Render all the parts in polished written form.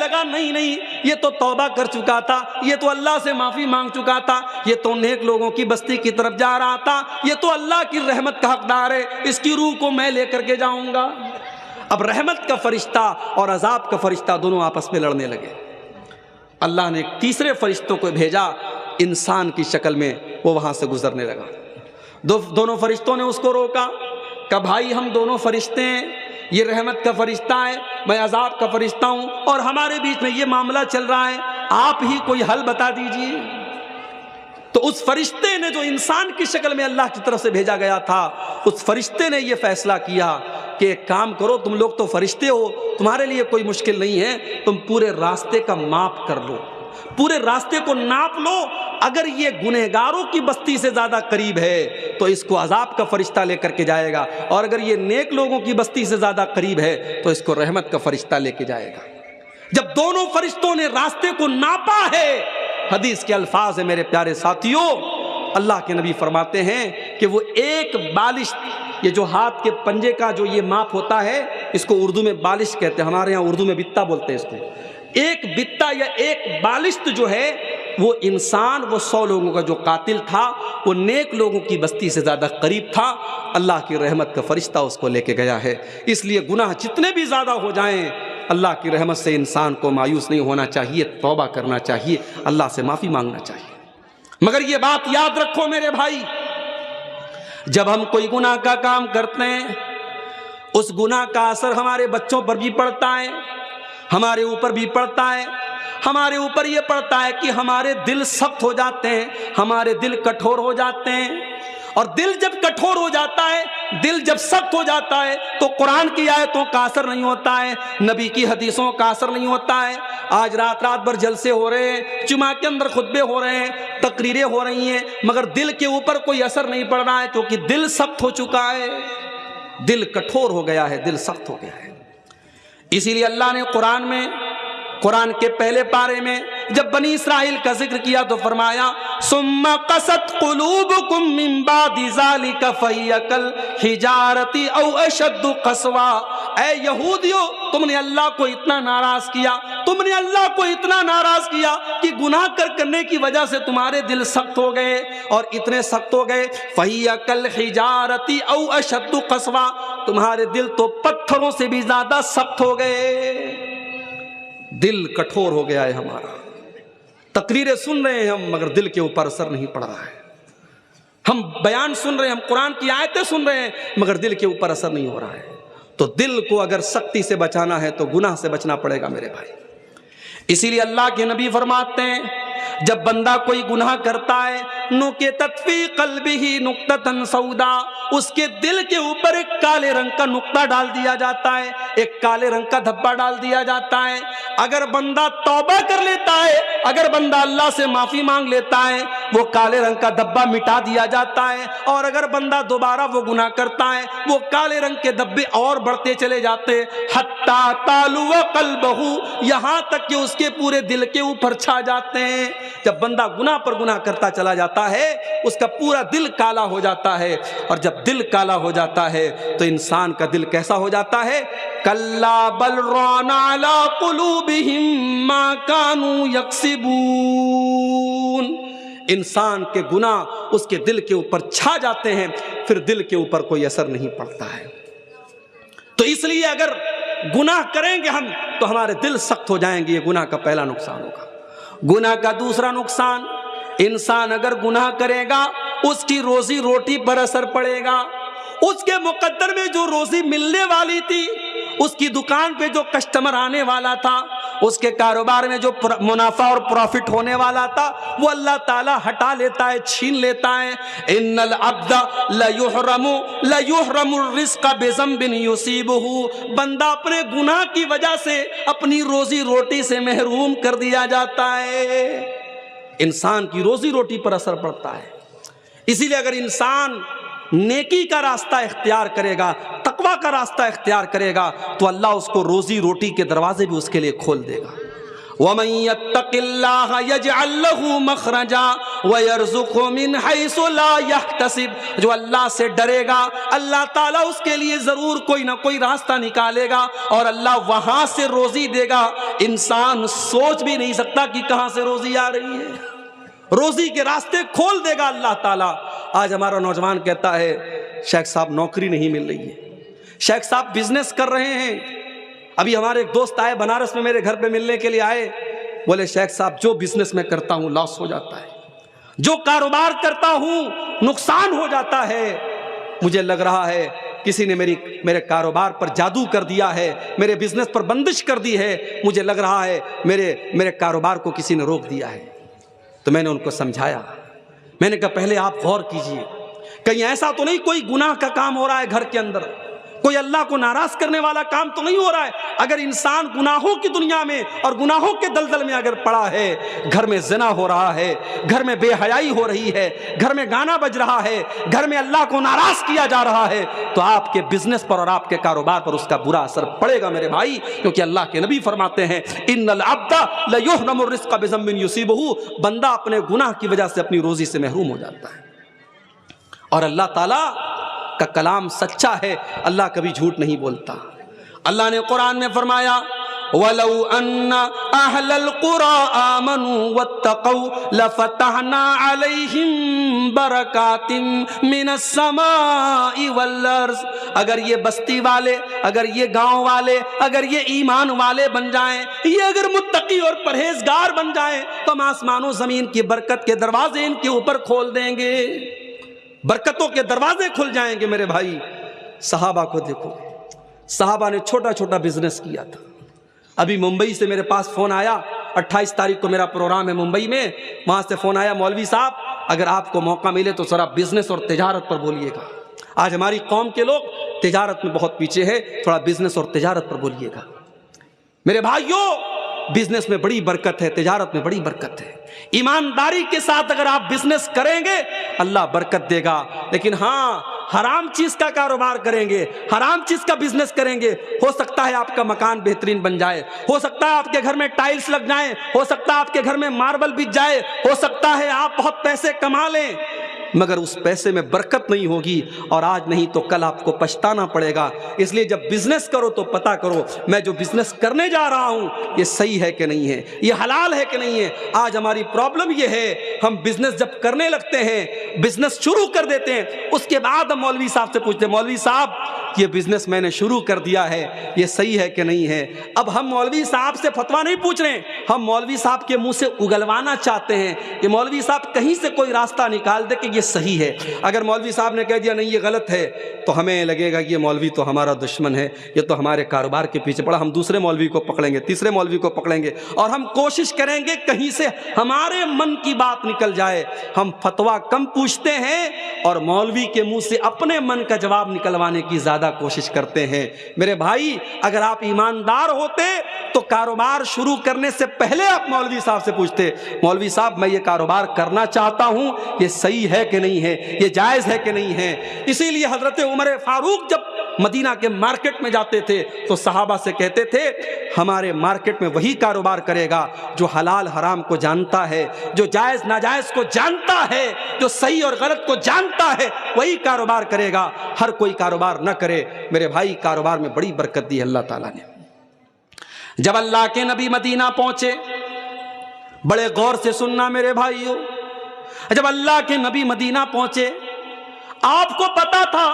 لگا نہیں یہ تو توبہ کر چکا تھا، یہ تو اللہ سے معافی مانگ چکا تھا، یہ تو نیک لوگوں کی بستی کی طرف جا رہا تھا، یہ تو اللہ کی رحمت کا حقدار ہے، اس کی روح کو میں لے کر کے جاؤں گا۔ اب رحمت کا فرشتہ اور عذاب کا فرشتہ دونوں آپس میں لڑنے لگے۔ اللہ نے ایک تیسرے فرشتوں کو بھیجا انسان کی شکل میں، وہ وہاں سے گزرنے لگا۔ دونوں فرشتوں نے اس کو روکا، کہا بھائی ہم دونوں فرشتے ہیں، یہ رحمت کا فرشتہ ہے، میں عذاب کا فرشتہ ہوں، اور ہمارے بیچ میں یہ معاملہ چل رہا ہے، آپ ہی کوئی حل بتا دیجئے۔ تو اس فرشتے نے جو انسان کی شکل میں اللہ کی طرف سے بھیجا گیا تھا، اس فرشتے نے یہ فیصلہ کیا کہ ایک کام کرو، تم لوگ تو فرشتے ہو، تمہارے لیے کوئی مشکل نہیں ہے، تم پورے راستے کا ماپ کر لو، پورے راستے کو ناپ لو، اگر یہ گنہگاروں کی بستی سے زیادہ قریب ہے تو اس کو عذاب کا فرشتہ لے کر کے جائے گا، اور اگر یہ نیک لوگوں کی بستی سے زیادہ قریب ہے تو اس کو رحمت کا فرشتہ لے کے جائے گا۔ جب دونوں فرشتوں نے راستے کو ناپا ہے، حدیث کے الفاظ ہیں میرے پیارے ساتھیوں، اللہ کے نبی فرماتے ہیں کہ وہ ایک بالشت، یہ جو ہاتھ کے پنجے کا جو یہ ماپ ہوتا ہے، اس کو اردو میں بالشت کہتے ہیں، ہمارے ہاں اردو میں بتہ بولتے ہیں اس کو، ایک بتہ یا ایک بالشت جو ہے وہ انسان، وہ 100 لوگوں کا جو قاتل تھا، وہ نیک لوگوں کی بستی سے زیادہ قریب تھا، اللہ کی رحمت کا فرشتہ اس کو لے کے گیا ہے۔ اس لیے گناہ جتنے بھی زیادہ ہو جائیں، اللہ کی رحمت سے انسان کو مایوس نہیں ہونا چاہیے، توبہ کرنا چاہیے، اللہ سے معافی مانگنا چاہیے۔ مگر یہ بات یاد رکھو میرے بھائی، جب ہم کوئی گناہ کا کام کرتے ہیں، اس گناہ کا اثر ہمارے بچوں پر بھی پڑتا ہے، ہمارے اوپر بھی پڑتا ہے۔ ہمارے اوپر یہ پڑتا ہے کہ ہمارے دل سخت ہو جاتے ہیں، ہمارے دل کٹھور ہو جاتے ہیں، اور دل جب کٹھور ہو جاتا ہے، دل جب سخت ہو جاتا ہے تو قرآن کی آیتوں کا اثر نہیں ہوتا ہے، نبی کی حدیثوں کا اثر نہیں ہوتا ہے۔ آج رات بھر جلسے ہو رہے ہیں، جمعہ کے اندر خطبے ہو رہے ہیں، تقریریں ہو رہی ہیں، مگر دل کے اوپر کوئی اثر نہیں پڑ رہا ہے، کیونکہ دل سخت ہو چکا ہے، دل کٹھور ہو گیا ہے، دل سخت ہو گیا ہے۔ اسی لیے اللہ نے قرآن کے پہلے پارے میں جب بنی اسرائیل کا ذکر کیا تو فرمایا ثم قست قلوبکم من بعد ذلک فہی کالحجارۃ او اشد قسوا۔ اے یہودیو، تم نے اللہ کو اتنا ناراض کیا، تم نے اللہ کو اتنا ناراض کیا کہ گناہ کرنے کی وجہ سے تمہارے دل سخت ہو گئے، اور اتنے سخت ہو گئے فہی کالحجارۃ او اشد قسوا، تمہارے دل تو پتھروں سے بھی زیادہ سخت ہو گئے، دل کٹھور ہو گیا ہے ہمارا۔ تقریریں سن رہے ہیں ہم، مگر دل کے اوپر اثر نہیں پڑ رہا ہے۔ ہم بیان سن رہے ہیں، ہم قرآن کی آیتیں سن رہے ہیں، مگر دل کے اوپر اثر نہیں ہو رہا ہے۔ تو دل کو اگر سختی سے بچانا ہے تو گناہ سے بچنا پڑے گا میرے بھائی۔ اسی لیے اللہ کے نبی فرماتے ہیں جب بندہ کوئی گناہ کرتا ہے نُکِتَتْ فِی قَلْبِهِ نُقْطَةً سَوْدَا، اس کے دل کے اوپر ایک کالے رنگ کا نقطہ ڈال دیا جاتا ہے، ایک کالے رنگ کا دھبا ڈال دیا جاتا ہے۔ اگر بندہ توبہ کر لیتا ہے، اگر بندہ اللہ سے معافی مانگ لیتا ہے، وہ کالے رنگ کا دھبا مٹا دیا جاتا ہے، اور اگر بندہ دوبارہ وہ گناہ کرتا ہے، وہ کالے رنگ کے دھبے اور بڑھتے چلے جاتے ہیں، حَتَّى تَعْلُوَ قَلْبَهُ، یہاں تک کہ اس کے پورے دل کے اوپر چھا جاتے ہیں۔ جب بندہ گناہ پر گناہ کرتا چلا جاتا ہے، اس کا پورا دل کالا ہو جاتا ہے، اور جب دل کالا ہو جاتا ہے تو انسان کا دل کیسا ہو جاتا ہے؟ کَلَّا بَلْ رَانَ عَلَىٰ قُلُوبِهِم مَّا كَانُوا يَكْسِبُونَ، انسان کے گناہ اس کے دل کے اوپر چھا جاتے ہیں، پھر دل کے اوپر کوئی اثر نہیں پڑتا ہے۔ تو اس لیے اگر گناہ کریں گے ہم تو ہمارے دل سخت ہو جائیں گے، یہ گناہ کا پہلا نقصان ہوگا۔ گناہ کا دوسرا نقصان، انسان اگر گناہ کرے گا اس کی روزی روٹی پر اثر پڑے گا، اس کے مقدر میں جو روزی ملنے والی تھی، اس کی دکان پہ جو کسٹمر آنے والا تھا، اس کے کاروبار میں جو منافع اور پروفٹ ہونے والا تھا، وہ اللہ تعالیٰ ہٹا لیتا ہے، چھین لیتا ہے۔ ان العبد لیحرم الرزق بذنب یصیبہ، بندہ اپنے گناہ کی وجہ سے اپنی روزی روٹی سے محروم کر دیا جاتا ہے، انسان کی روزی روٹی پر اثر پڑتا ہے۔ اسی لیے اگر انسان نیکی کا راستہ اختیار کرے گا، تقوی کا راستہ اختیار کرے گا، تو اللہ اس کو روزی روٹی کے دروازے بھی اس کے لیے کھول دے گا، وَمَن يَتَّقِ اللَّهَ يَجْعَل لَّهُ مَخْرَجًا وَيَرْزُقْهُ مِنْ حَيْثُ لَا يَحْتَسِبُ، جو اللہ سے ڈرے گا اللہ تعالیٰ اس کے لیے ضرور کوئی نہ کوئی راستہ نکالے گا اور اللہ وہاں سے روزی دے گا، انسان سوچ بھی نہیں سکتا کہ کہاں سے روزی آ رہی ہے، روزی کے راستے کھول دے گا اللہ تعالیٰ۔ آج ہمارا نوجوان کہتا ہے شیخ صاحب نوکری نہیں مل رہی ہے، شیخ صاحب بزنس کر رہے ہیں۔ ابھی ہمارے ایک دوست آئے بنارس میں میرے گھر پہ ملنے کے لیے آئے، بولے شیخ صاحب جو بزنس میں کرتا ہوں لاس ہو جاتا ہے، جو کاروبار کرتا ہوں نقصان ہو جاتا ہے، مجھے لگ رہا ہے کسی نے میرے کاروبار پر جادو کر دیا ہے، میرے بزنس پر بندش کر دی ہے، مجھے لگ رہا ہے میرے کاروبار کو کسی نے روک دیا ہے۔ تو میں نے ان کو سمجھایا، میں نے کہا پہلے آپ غور کیجئے کہیں ایسا تو نہیں کوئی گناہ کا کام ہو رہا ہے گھر کے اندر، کوئی اللہ کو ناراض کرنے والا کام تو نہیں ہو رہا ہے؟ اگر انسان گناہوں کی دنیا میں اور گناہوں کے دلدل میں اگر پڑا ہے، گھر میں زنا ہو رہا ہے، گھر میں بے حیائی ہو رہی ہے، گھر میں گانا بج رہا ہے، گھر میں اللہ کو ناراض کیا جا رہا ہے، تو آپ کے بزنس پر اور آپ کے کاروبار پر اس کا برا اثر پڑے گا میرے بھائی، کیونکہ اللہ کے نبی فرماتے ہیں ان العبد لیحرم الرزق بذنب یصیبہ، بندہ اپنے گناہ کی وجہ سے اپنی روزی سے محروم ہو جاتا ہے۔ اور اللہ تعالیٰ کا کلام سچا ہے، اللہ کبھی جھوٹ نہیں بولتا۔ اللہ نے قرآن میں فرمایا وَلَوْ أَنَّ أَهْلَ الْقُرَىٰ آمَنُوا وَاتَّقَوْا لَفَتَحْنَا عَلَيْهِمْ بَرَكَاتٍ مِّنَ السَّمَاءِ وَالْأَرْضِ، اگر یہ بستی والے، اگر یہ گاؤں والے، اگر یہ ایمان والے بن جائیں، یہ اگر متقی اور پرہیزگار بن جائیں تو ہم آسمان و زمین کی برکت کے دروازے ان کے اوپر کھول دیں گے، برکتوں کے دروازے کھل جائیں گے میرے بھائی۔ صحابہ کو دیکھو، صحابہ نے چھوٹا چھوٹا بزنس کیا تھا۔ ابھی ممبئی سے میرے پاس فون آیا، 28 تاریخ کو میرا پروگرام ہے ممبئی میں، وہاں سے فون آیا مولوی صاحب اگر آپ کو موقع ملے تو ذرا بزنس اور تجارت پر بولیے گا، آج ہماری قوم کے لوگ تجارت میں بہت پیچھے ہے، تھوڑا بزنس اور تجارت پر بولیے گا۔ میرے بھائیوں بزنس میں بڑی برکت ہے، تجارت میں بڑی برکت ہے، ایمانداری کے ساتھ اگر آپ بزنس کریں گے اللہ برکت دے گا، لیکن ہاں حرام چیز کا کاروبار کریں گے، حرام چیز کا بزنس کریں گے، ہو سکتا ہے آپ کا مکان بہترین بن جائے، ہو سکتا ہے آپ کے گھر میں ٹائلز لگ جائیں، ہو سکتا ہے آپ کے گھر میں ماربل بچ جائے، ہو سکتا ہے آپ بہت پیسے کما لیں، مگر اس پیسے میں برکت نہیں ہوگی، اور آج نہیں تو کل آپ کو پچھتانا پڑے گا۔ اس لیے جب بزنس کرو تو پتہ کرو میں جو بزنس کرنے جا رہا ہوں یہ صحیح ہے کہ نہیں ہے، یہ حلال ہے کہ نہیں ہے۔ آج ہماری پرابلم یہ ہے ہم بزنس جب کرنے لگتے ہیں، بزنس شروع کر دیتے ہیں، اس کے بعد ہم مولوی صاحب سے پوچھتے ہیں مولوی صاحب یہ بزنس میں نے شروع کر دیا ہے، یہ صحیح ہے کہ نہیں ہے۔ اب ہم مولوی صاحب سے فتویٰ نہیں پوچھ رہے ہیں، ہم مولوی صاحب کے منہ سے اگلوانا چاہتے ہیں کہ مولوی صاحب کہیں سے کوئی راستہ نکال دے کہ یہ صحیح ہے۔ اگر مولوی صاحب نے کہہ دیا نہیں یہ غلط ہے تو ہمیں لگے گا کہ یہ مولوی تو ہمارا دشمن ہے، یہ تو ہمارے کاروبار کے پیچھے پڑا، ہم دوسرے مولوی کو پکڑیں گے، تیسرے مولوی کو پکڑیں گے، اور ہم کوشش کریں گے کہیں سے ہمارے من کی بات نکل جائے۔ ہم فتویٰ کم پوچھتے ہیں اور مولوی کے منہ سے اپنے من کا جواب نکلوانے کی زیادہ کوشش کرتے ہیں۔ میرے بھائی اگر آپ ایماندار ہوتے تو کاروبار شروع کرنے سے پہلے آپ مولوی صاحب سے پوچھتے مولوی صاحب میں یہ کاروبار کرنا چاہتا ہوں، یہ صحیح ہے کہ نہیں ہے، یہ جائز ہے کہ نہیں ہے۔ اسی لیے حضرت عمر فاروق جب مدینہ کے مارکیٹ میں جاتے تھے تو صحابہ سے کہتے تھے ہمارے مارکیٹ میں وہی کاروبار کرے گا جو حلال حرام کو جانتا ہے، جو جائز ناجائز کو جانتا ہے، جو صحیح اور غلط کو جانتا ہے، وہی کاروبار کرے گا، ہر کوئی کاروبار نہ کرے۔ میرے بھائی کاروبار میں بڑی برکت دی ہے اللہ تعالیٰ نے۔ جب اللہ کے نبی مدینہ پہنچے، بڑے غور سے سننا میرے بھائیوں، جب اللہ کے نبی مدینہ پہنچے آپ کو پتا تھا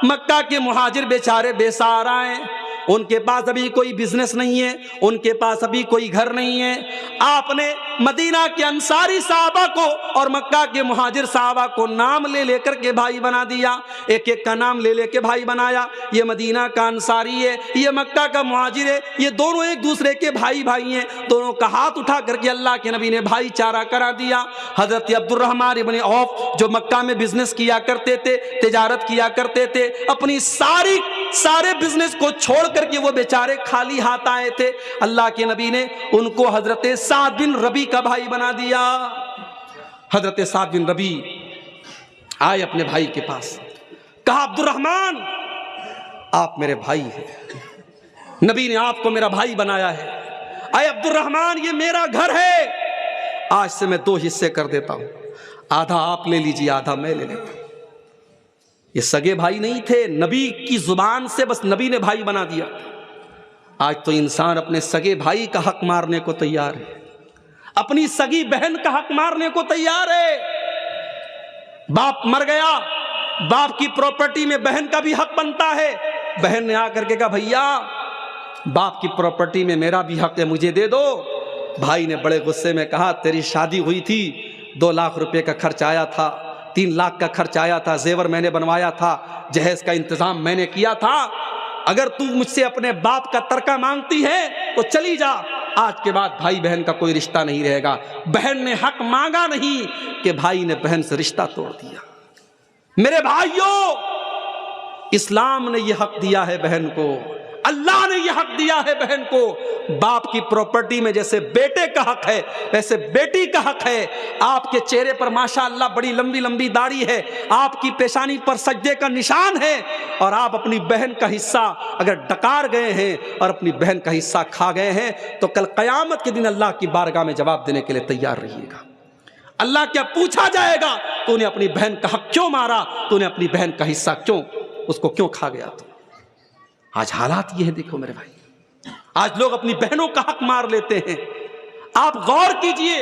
مکہ کے مہاجر بیچارے بے سہارا ہیں، ان کے پاس ابھی کوئی بزنس نہیں ہے، ان کے پاس ابھی کوئی گھر نہیں ہے۔ آپ نے مدینہ کے انصاری صحابہ کو اور مکہ کے مہاجر صحابہ کو نام لے لے کر کے بھائی بنا دیا، ایک ایک کا نام لے لے کے بھائی بنایا۔ یہ مدینہ کا انصاری ہے، یہ مکہ کا مہاجر ہے، یہ دونوں ایک دوسرے کے بھائی بھائی ہیں۔ دونوں کا ہاتھ اٹھا کر کے اللہ کے نبی نے بھائی چارہ کرا دیا۔ حضرت عبد الرحمن ابن عوف جو مکہ میں بزنس کیا کرتے تھے، تجارت کیا کرتے تھے، اپنی سارے بزنس کو چھوڑ کر کے وہ بیچارے خالی ہاتھ آئے تھے، اللہ کے نبی نے ان کو حضرت سعد بن ربی کا بھائی بنا دیا۔ حضرت سعد بن ربی آئے اپنے بھائی کے پاس، کہا عبد الرحمن آپ میرے بھائی ہیں، نبی نے آپ کو میرا بھائی بنایا ہے، اے عبد الرحمن یہ میرا گھر ہے، آج سے میں 2 حصے کر دیتا ہوں، آدھا آپ لے لیجیے آدھا میں لے لیتا ہوں۔ یہ سگے بھائی نہیں تھے، نبی کی زبان سے بس نبی نے بھائی بنا دیا۔ آج تو انسان اپنے سگے بھائی کا حق مارنے کو تیار ہے، اپنی سگی بہن کا حق مارنے کو تیار ہے۔ باپ مر گیا، باپ کی پراپرٹی میں بہن کا بھی حق بنتا ہے، بہن نے آ کر کے کہا بھیا باپ کی پراپرٹی میں میرا بھی حق ہے، مجھے دے دو۔ بھائی نے بڑے غصے میں کہا تیری شادی ہوئی تھی، 2 لاکھ روپے کا خرچ آیا تھا، 3 لاکھ کا خرچ آیا تھا، زیور میں نے بنوایا تھا، جہیز کا انتظام میں نے کیا تھا، اگر تو مجھ سے اپنے باپ کا ترکہ مانگتی ہے تو چلی جا، آج کے بعد بھائی بہن کا کوئی رشتہ نہیں رہے گا۔ بہن نے حق مانگا نہیں کہ بھائی نے بہن سے رشتہ توڑ دیا۔ میرے بھائیوں، اسلام نے یہ حق دیا ہے بہن کو، اللہ نے یہ حق دیا ہے بہن کو۔ باپ کی پراپرٹی میں جیسے بیٹے کا حق ہے ویسے بیٹی کا حق ہے۔ آپ کے چہرے پر ماشاءاللہ بڑی لمبی لمبی داڑھی ہے، آپ کی پیشانی پر سجدے کا نشان ہے، اور آپ اپنی بہن کا حصہ اگر ڈکار گئے ہیں اور اپنی بہن کا حصہ کھا گئے ہیں تو کل قیامت کے دن اللہ کی بارگاہ میں جواب دینے کے لیے تیار رہیے گا۔ اللہ کیا پوچھا جائے گا، تو نے اپنی بہن کا حق کیوں مارا، تو نے اپنی بہن کا حصہ کیوں اس کو کیوں کھا گیا؟ تو آج حالات یہ ہے، دیکھو میرے بھائی، آج لوگ اپنی بہنوں کا حق مار لیتے ہیں۔ آپ غور کیجئے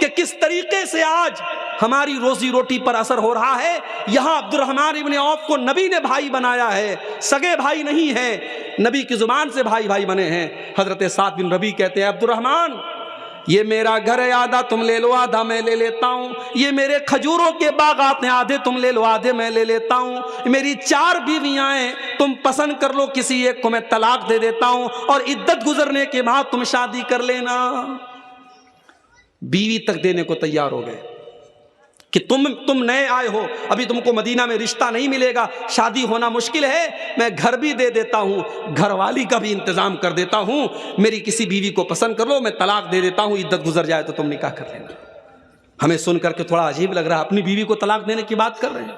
کہ کس طریقے سے آج ہماری روزی روٹی پر اثر ہو رہا ہے۔ یہاں عبد الرحمن ابن عوف کو نبی نے بھائی بنایا ہے، سگے بھائی نہیں ہیں، نبی کی زبان سے بھائی بھائی بنے ہیں۔ حضرت سعد بن ربیع کہتے ہیں عبد الرحمن یہ میرا گھر ہے، آدھا تم لے لو آدھا میں لے لیتا ہوں، یہ میرے کھجوروں کے باغات ہیں، آدھے تم لے لو آدھے میں لے لیتا ہوں، میری 4 بیویاں ہیں، تم پسند کر لو کسی ایک کو میں طلاق دے دیتا ہوں، اور عدت گزرنے کے بعد تم شادی کر لینا۔ بیوی تک دینے کو تیار ہو گئے کہ تم نئے آئے ہو، ابھی تم کو مدینہ میں رشتہ نہیں ملے گا، شادی ہونا مشکل ہے، میں گھر بھی دے دیتا ہوں، گھر والی کا بھی انتظام کر دیتا ہوں، میری کسی بیوی کو پسند کر لو، میں طلاق دے دیتا ہوں، عدت گزر جائے تو تم نکاح کر لینا۔ ہمیں سن کر کے تھوڑا عجیب لگ رہا ہے، اپنی بیوی کو طلاق دینے کی بات کر رہے ہیں،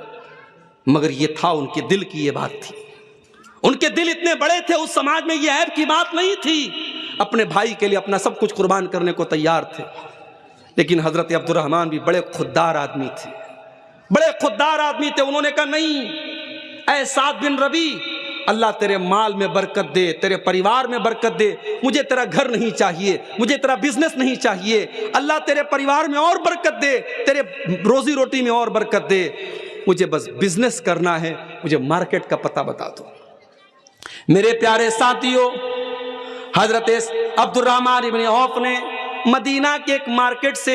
مگر یہ تھا ان کے دل کی یہ بات تھی، ان کے دل اتنے بڑے تھے، اس سماج میں یہ عیب کی بات نہیں تھی، اپنے بھائی کے لیے اپنا سب کچھ قربان کرنے کو تیار تھے۔ لیکن حضرت عبد الرحمن بھی بڑے خوددار آدمی تھے، بڑے خوددار آدمی تھے، انہوں نے کہا نہیں اے سعد بن ربیع، اللہ تیرے مال میں برکت دے، تیرے پریوار میں برکت دے، مجھے تیرا گھر نہیں چاہیے، مجھے تیرا بزنس نہیں چاہیے، اللہ تیرے پریوار میں اور برکت دے، تیرے روزی روٹی میں اور برکت دے، مجھے بس بزنس کرنا ہے، مجھے مارکیٹ کا پتہ بتا دو۔ میرے پیارے ساتھیوں، حضرت عبد الرحمن ابن عوف نے مدینہ کے ایک مارکیٹ سے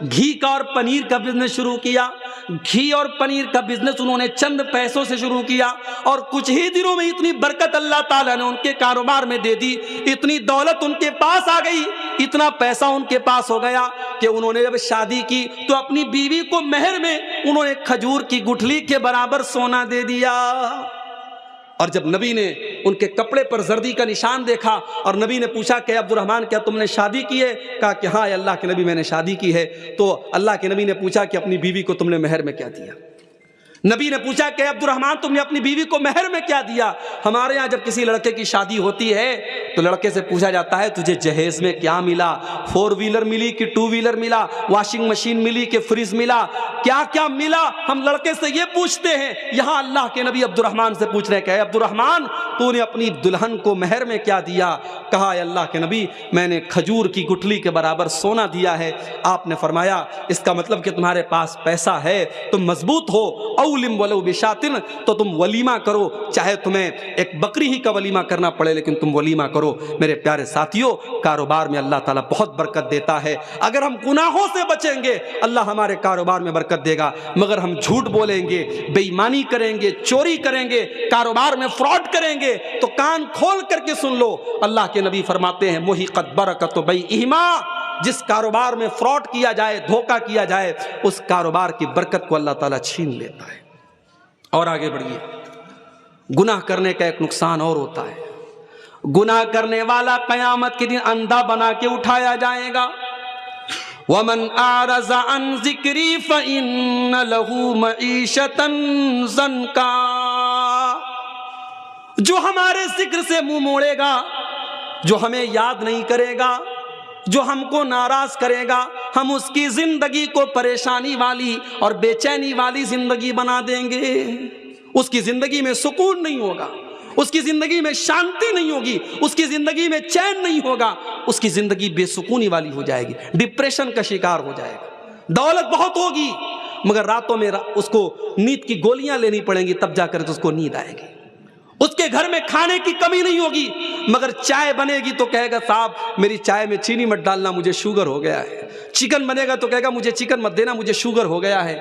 گھی کا اور پنیر کا بزنس شروع کیا۔ گھی اور پنیر کا بزنس انہوں نے چند پیسوں سے شروع کیا، اور کچھ ہی دنوں میں اتنی برکت اللہ تعالیٰ نے ان کے کاروبار میں دے دی، اتنی دولت ان کے پاس آ گئی، اتنا پیسہ ان کے پاس ہو گیا کہ انہوں نے جب شادی کی تو اپنی بیوی کو مہر میں انہوں نے کھجور کی گٹھلی کے برابر سونا دے دیا۔ اور جب نبی نے ان کے کپڑے پر زردی کا نشان دیکھا اور نبی نے پوچھا کہ عبد الرحمن کیا تم نے شادی کی ہے؟ کہا کہ ہاں اللہ کے نبی میں نے شادی کی ہے۔ تو اللہ کے نبی نے پوچھا کہ اپنی بیوی کو تم نے مہر میں کیا دیا؟ نبی نے پوچھا کہ عبد الرحمن تم نے اپنی بیوی کو مہر میں کیا دیا؟ ہمارے یہاں جب کسی لڑکے کی شادی ہوتی ہے تو لڑکے سے پوچھا جاتا ہے تجھے جہیز میں کیا ملا، 4 ویلر ملی کہ 2 ویلر ملا، واشنگ مشین ملی کہ فریج ملا، کیا کیا ملا؟ ہم لڑکے سے یہ پوچھتے ہیں۔ یہاں اللہ کے نبی عبد الرحمن سے پوچھ رہے کہ عبد الرحمن تو نے اپنی دلہن کو مہر میں کیا دیا؟ کہا اے اللہ کے نبی میں نے کھجور کی گٹھلی کے برابر سونا دیا ہے۔ آپ نے فرمایا اس کا مطلب کہ تمہارے پاس پیسہ ہے، تم مضبوط ہو، اولم ولو بشاتن، تو تم ولیمہ کرو، چاہے تمہیں ایک بکری ہی کا ولیمہ کرنا پڑے لیکن تم ولیمہ کرو۔ میرے پیارے ساتھیوں، کاروبار میں اللہ تعالیٰ بہت برکت دیتا ہے۔ اگر ہم گناہوں سے بچیں گے اللہ ہمارے کاروبار میں برکت دے گا، مگر ہم جھوٹ بولیں گے، بے ایمانی کریں گے، چوری کریں گے، کاروبار میں فراڈ کریں گے تو کان کھول کر کے سن لو، اللہ کے نبی فرماتے ہیں محقت برکت بیعہما، جس کاروبار میں فراڈ کیا جائے، دھوکہ کیا جائے، اس کاروبار کی برکت کو اللہ تعالیٰ چھین لیتا ہے۔ اور آگے بڑھیے، گناہ کرنے کا ایک نقصان اور ہوتا ہے، گناہ کرنے والا قیامت کے دن اندھا بنا کے اٹھایا جائے گا۔ وَمَنْ أَعْرَضَ عَنْ ذِكْرِي فَإِنَّ لَهُ مَعِيشَةً ضَنْكًا، جو ہمارے ذکر سے منہ موڑے گا جو ہمیں یاد نہیں کرے گا، جو ہم کو ناراض کرے گا، ہم اس کی زندگی کو پریشانی والی اور بے چینی والی زندگی بنا دیں گے۔ اس کی زندگی میں سکون نہیں ہوگا، اس کی زندگی میں شانتی نہیں ہوگی، اس کی زندگی میں چین نہیں ہوگا، اس کی زندگی بے سکونی والی ہو جائے گی، ڈپریشن کا شکار ہو جائے گا۔ دولت بہت ہوگی مگر راتوں میں اس کو نیند کی گولیاں لینی پڑیں گی، تب جا کر اس کو نیند آئے گی۔ اس کے گھر میں کھانے کی کمی نہیں ہوگی مگر چائے بنے گی تو کہے گا صاحب میری چائے میں چینی مت ڈالنا، مجھے شوگر ہو گیا ہے۔ چکن بنے گا تو کہے گا مجھے چکن مت دینا، مجھے شوگر ہو گیا ہے۔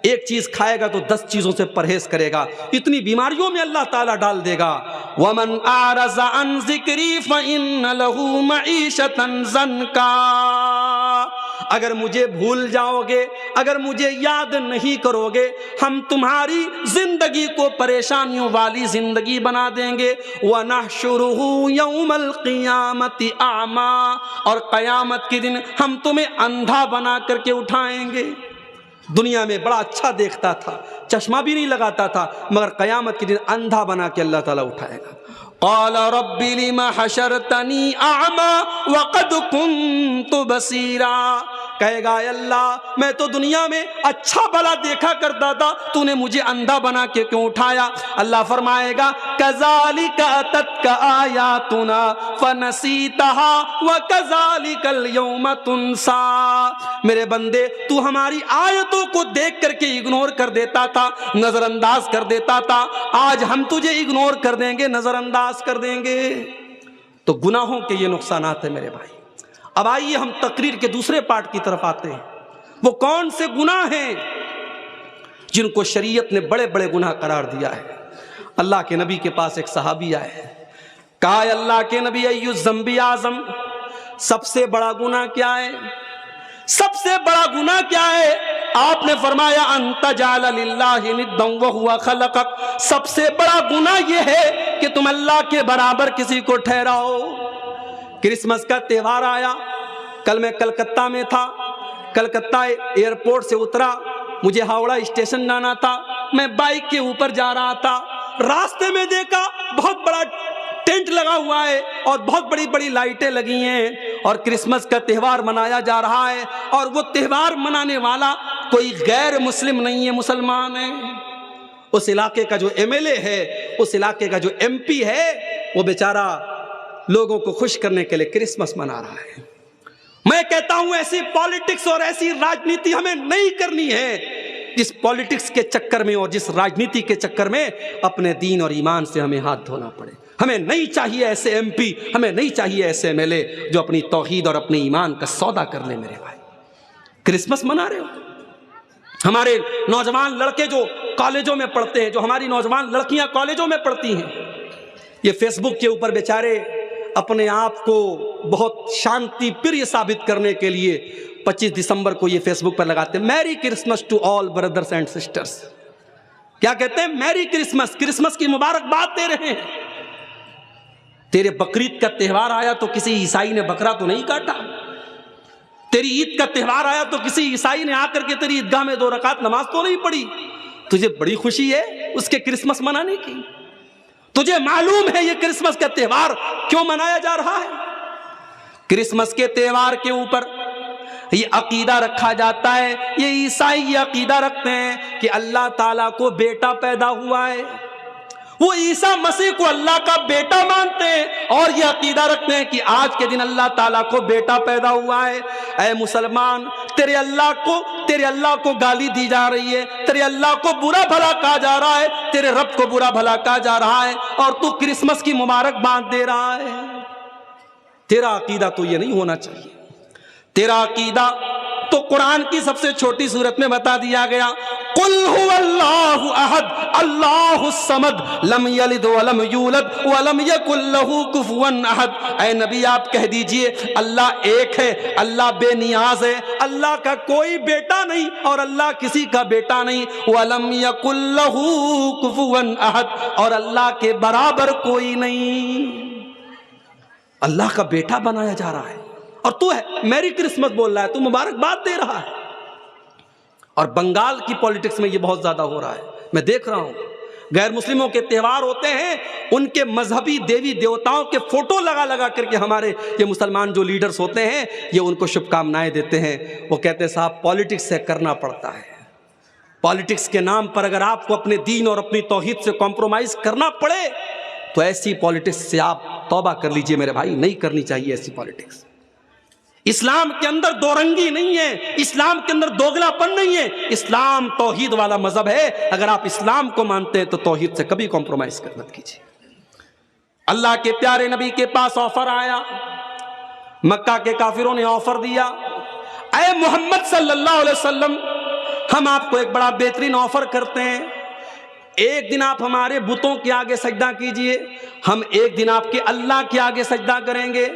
ایک چیز کھائے گا تو 10 چیزوں سے پرہیز کرے گا، اتنی بیماریوں میں اللہ تعالیٰ ڈال دے گا۔ وَمَنْ أَعْرَضَ عَنْ ذِكْرِي فَإِنَّ لَهُ مَعِيشَةً ضَنْكًا۔ اگر مجھے بھول جاؤ گے، اگر مجھے یاد نہیں کرو گے، ہم تمہاری زندگی کو پریشانیوں والی زندگی بنا دیں گے۔ وَنَحْشُرُهُ يَوْمَ الْقِيَامَةِ أَعْمَى، اور قیامت کے دن ہم تمہیں اندھا بنا کر کے اٹھائیں گے۔ دنیا میں بڑا اچھا دیکھتا تھا، چشمہ بھی نہیں لگاتا تھا، مگر قیامت کے دن اندھا بنا کے اللہ تعالیٰ اٹھائے گا۔ قال رب لم حشرتنی اعمی وقد كنت بصیرا، کہے گا اے اللہ میں تو دنیا میں اچھا بھلا دیکھا کرتا تھا، تو نے مجھے اندھا بنا کے کیوں اٹھایا؟ اللہ فرمائے گا کذالک اتتک آیاتنا فنسیتها وکذالک اليوم تنسی۔ میرے بندے تو ہماری آیتوں کو دیکھ کر کے اگنور کر دیتا تھا، نظر انداز کر دیتا تھا، آج ہم تجھے اگنور کر دیں گے، نظر انداز کر دیں گے۔ تو گناہوں کے یہ نقصانات ہیں میرے بھائی۔ اب آئیے ہم تقریر کے دوسرے پارٹ کی طرف آتے ہیں۔ وہ کون سے گناہ ہیں جن کو شریعت نے بڑے بڑے گناہ قرار دیا ہے؟ اللہ کے نبی کے پاس ایک صحابی آئے، کہا اللہ کے نبی ای الذنب اعظم، سب سے بڑا گناہ کیا ہے؟ سب سے بڑا گناہ کیا ہے؟ آپ نے فرمایا ان تجعل للہ ندا وہو خلقک، سب سے بڑا گناہ یہ ہے کہ تم اللہ کے برابر کسی کو ٹھہراؤ۔ کرسمس کا تہوار آیا، کل میں کلکتہ میں تھا، کلکتہ ایئرپورٹ سے اترا، مجھے ہاوڑا اسٹیشن جانا تھا، میں بائک کے اوپر جا رہا تھا، راستے میں دیکھا بہت بڑا ٹینٹ لگا ہوا ہے اور بہت بڑی بڑی لائٹیں لگی ہیں اور کرسمس کا تہوار منایا جا رہا ہے، اور وہ تہوار منانے والا کوئی غیر مسلم نہیں ہے، مسلمان ہے۔ اس علاقے کا جو ایم ایل اے ہے، اس علاقے کا جو ایم پی ہے، وہ بیچارہ لوگوں کو خوش کرنے کے لیے کرسمس منا رہا ہے۔ میں کہتا ہوں ایسی پالیٹکس اور ایسی راجنیتی ہمیں نہیں کرنی ہے جس پالیٹکس کے چکر میں اور جس راجنیتی کے چکر میں اپنے دین اور ایمان سے ہمیں ہاتھ دھونا پڑے۔ ہمیں نہیں چاہیے ایسے ایم پی، ہمیں نہیں چاہیے ایسے ایم ایل اے جو اپنی توحید اور اپنے ایمان کا سودا کر لیں۔ میرے بھائی کرسمس منا رہے ہو، ہمارے نوجوان لڑکے جو کالجوں میں پڑھتے ہیں، جو ہماری نوجوان لڑکیاں کالجوں میں پڑھتی ہیں، یہ فیس بک کے اوپر بیچارے اپنے آپ کو بہت شانتی پریہ ثابت کرنے کے لیے 25 دسمبر کو یہ فیس بک پر لگاتے ہیں merry Christmas to all brothers and sisters. کیا کہتے ہیں؟ میری کرسمس، کرسمس کی مبارکباد دے رہے ہیں۔ تیرے بقرعید کا تہوار آیا تو کسی عیسائی نے بکرا تو نہیں کاٹا، تیری عید کا تہوار آیا تو کسی عیسائی نے آ کر کے تیری عیدگاہ میں 2 رکعت نماز تو نہیں پڑھی، تجھے بڑی خوشی ہے اس کے کرسمس منانے کی؟ تجھے معلوم ہے یہ کرسمس کا تہوار کیوں منایا جا رہا ہے؟ کرسمس کے تہوار کے اوپر یہ عقیدہ رکھا جاتا ہے، یہ عیسائی یہ عقیدہ رکھتے ہیں کہ اللہ تعالیٰ کو بیٹا پیدا ہوا ہے، وہ عیسیٰ مسیح کو اللہ کا بیٹا مانتے ہیں اور یہ عقیدہ رکھتے ہیں کہ آج کے دن اللہ تعالیٰ کو بیٹا پیدا ہوا ہے۔ اے مسلمان، تیرے اللہ کو گالی دی جا رہی ہے، تیرے اللہ کو برا بھلا کہا جا رہا ہے، تیرے رب کو برا بھلا کہا جا رہا ہے، اور تو کرسمس کی مبارکباد دے رہا ہے۔ تیرا عقیدہ تو یہ نہیں ہونا چاہیے۔ تیرا عقیدہ تو قرآن کی سب سے چھوٹی سورت میں بتا دیا گیا، قل هو اللہ احد اللہ الصمد لم یلد ولم یولد ولم یکن له کفوا احد۔ اے نبی آپ کہہ دیجئے اللہ ایک ہے، اللہ بے نیاز ہے، اللہ کا کوئی بیٹا نہیں اور اللہ کسی کا بیٹا نہیں، ولم یکن له کفوا احد، اور اللہ کے برابر کوئی نہیں۔ اللہ کا بیٹا بنایا جا رہا ہے اور تو ہے میری کرسمس بول رہا ہے، تو مبارکباد دے رہا ہے۔ اور بنگال کی پولیٹکس میں یہ بہت زیادہ ہو رہا ہے، میں دیکھ رہا ہوں غیر مسلموں کے تہوار ہوتے ہیں، ان کے مذہبی دیوی دیوتاؤں کے فوٹو لگا لگا کر کے ہمارے یہ مسلمان جو لیڈرز ہوتے ہیں یہ ان کو شبھ کامنائیں دیتے ہیں۔ وہ کہتے ہیں صاحب پالیٹکس سے کرنا پڑتا ہے، پالیٹکس کے نام پر اگر آپ کو اپنے دین اور اپنی توحید سے کمپرومائز کرنا پڑے تو ایسی پالیٹکس سے آپ توبہ کر لیجئے میرے بھائی، نہیں کرنی چاہیے ایسی پالیٹکس۔ اسلام کے اندر دو رنگی نہیں ہے، اسلام کے اندر دوگلا پن نہیں ہے، اسلام توحید والا مذہب ہے۔ اگر آپ اسلام کو مانتے ہیں تو توحید سے کبھی کمپرومائز مت کیجیے۔ اللہ کے پیارے نبی کے پاس آفر آیا، مکہ کے کافروں نے آفر دیا، اے محمد صلی اللہ علیہ وسلم ہم آپ کو ایک بڑا بہترین آفر کرتے ہیں، ایک دن آپ ہمارے بتوں کے آگے سجدہ کیجئے، ہم ایک دن آپ کے اللہ کے آگے سجدہ کریں گے،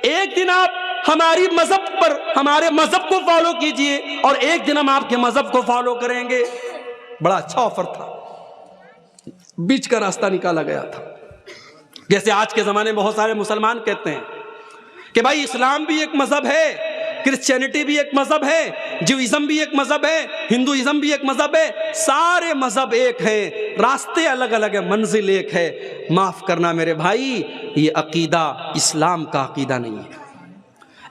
ایک دن آپ ہماری مذہب پر ہمارے مذہب کو فالو کیجئے اور ایک دن ہم آپ کے مذہب کو فالو کریں گے۔ بڑا اچھا آفر تھا، بیچ کا راستہ نکالا گیا تھا۔ جیسے آج کے زمانے میں بہت سارے مسلمان کہتے ہیں کہ بھائی اسلام بھی ایک مذہب ہے، کرسچینٹی بھی ایک مذہب ہے، جیوازم بھی ایک مذہب ہے، ہندوازم بھی ایک مذہب ہے، سارے مذہب ایک ہیں، راستے الگ الگ ہیں، منزل ایک ہے۔ معاف کرنا میرے بھائی، یہ عقیدہ اسلام کا عقیدہ نہیں ہے۔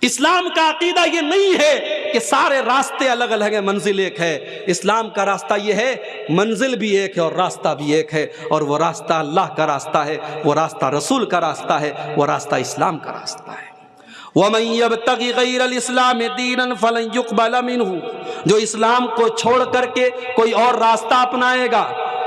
اسلام کا عقیدہ یہ نہیں ہے کہ سارے راستے الگ الگ ہیں، منزل ایک ہے۔ اسلام کا راستہ یہ ہے منزل بھی ایک ہے اور راستہ بھی ایک ہے، اور وہ راستہ اللہ کا راستہ ہے، وہ راستہ رسول کا راستہ ہے، وہ راستہ اسلام کا راستہ ہے۔ وَمَن يَبْتَغِ غَيْرَ الْإِسْلَامِ دِينًا فَلَن يُقْبَلَ مِنْهُ، جو اسلام کو چھوڑ کر کے کوئی اور راستہ اپنائے گا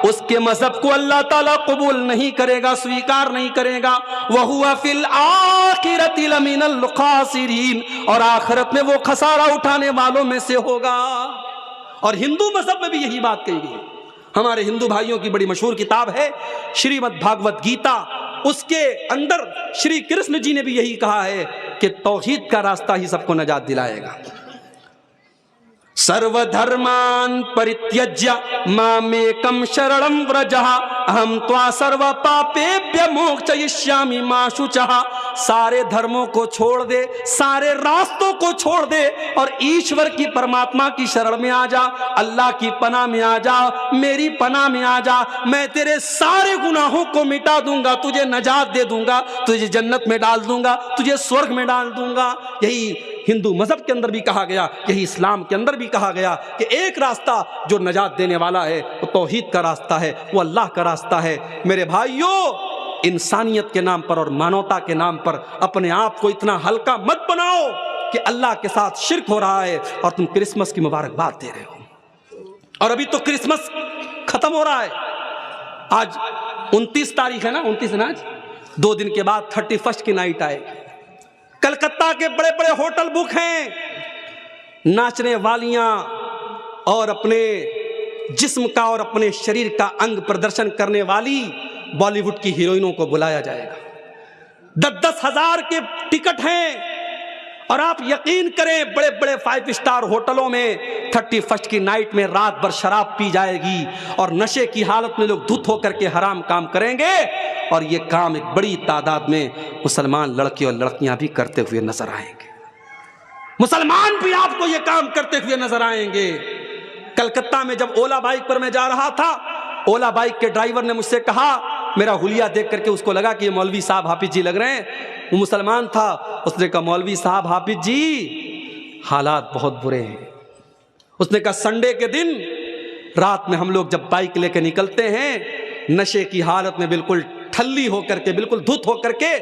اس کے مذہب کو اللہ تعالیٰ قبول نہیں کرے گا، سویکار نہیں کرے گا۔ وَهُوَ فِي الْآخِرَةِ لَمِنَ الْخَاسِرِينَ، اور آخرت میں وہ خسارہ اٹھانے والوں میں سے ہوگا۔ اور ہندو مذہب میں بھی یہی بات کہی گئی ہے۔ ہمارے ہندو بھائیوں کی بڑی مشہور کتاب ہے شریمد بھاگوت گیتا، اس کے اندر شری کرشن جی نے بھی یہی کہا ہے کہ توحید کا راستہ ہی سب کو نجات دلائے گا۔ سرو دھرمان پریتیجیا مامیکم شرنم ورجہ اہم توا سرو پاپیبھیہ موکشیشامی ما شوچہ، سارے دھرموں کو چھوڑ دے، سارے راستوں کو چھوڑ دے اور ایشور کی پرماتما کی شرن میں آ جا، اللہ کی پناہ میں آ جا، میری پناہ میں آ جا، میں تیرے سارے گناہوں کو مٹا دوں گا، تجھے نجات دے دوں گا، تجھے جنت میں ڈال دوں گا، تجھے سورگ میں ڈال دوں گا۔ یہی ہندو مذہب کے اندر بھی کہا گیا، یہی اسلام کے اندر بھی کہا گیا کہ ایک راستہ جو نجات دینے والا ہے وہ توحید کا راستہ ہے، وہ اللہ کا راستہ ہے۔ میرے بھائیوں، انسانیت کے نام پر اور مانوتا کے نام پر اپنے آپ کو اتنا ہلکا مت بناؤ کہ اللہ کے ساتھ شرک ہو رہا ہے اور تم کرسمس کی مبارکباد دے رہے ہو۔ اور ابھی تو کرسمس ختم ہو رہا ہے، آج 29 تاریخ ہے نا، 29 ہے نا آج، 2 دن کے بعد 31 کی نائٹ آئے گی۔ کلکتہ کے بڑے بڑے ہوٹل بک ہیں، ناچنے والیاں اور اپنے جسم کا اور اپنے شریر کا انگ پردرشن کرنے والی بالی ووڈ کی ہیروئنوں کو بلایا جائے گا۔ 10-10 ہزار کے ٹکٹ ہیں، اور آپ یقین کریں بڑے بڑے 5 اسٹار ہوٹلوں میں 31 کی نائٹ میں رات بھر شراب پی جائے گی اور نشے کی حالت میں لوگ دھت ہو کر کے حرام کام کریں گے، اور یہ کام ایک بڑی تعداد میں مسلمان لڑکے اور لڑکیاں بھی کرتے ہوئے نظر آئیں گے۔ مسلمان بھی آپ کو یہ کام کرتے ہوئے نظر آئیں گے۔ کلکتہ میں جب اولا بائک پر میں جا رہا تھا، اولا بائک کے ڈرائیور نے مجھ سے کہا، میرا حلیہ دیکھ کر کے اس کو لگا کہ یہ مولوی صاحب حافظ جی لگ رہے ہیں، وہ مسلمان تھا، اس نے کہا مولوی صاحب حافظ جی حالات بہت برے ہیں۔ اس نے کہا سنڈے کے دن رات میں ہم لوگ جب بائک لے کے نکلتے ہیں، نشے کی حالت میں بالکل ٹھلی ہو کر کے، بالکل دھت ہو کر کے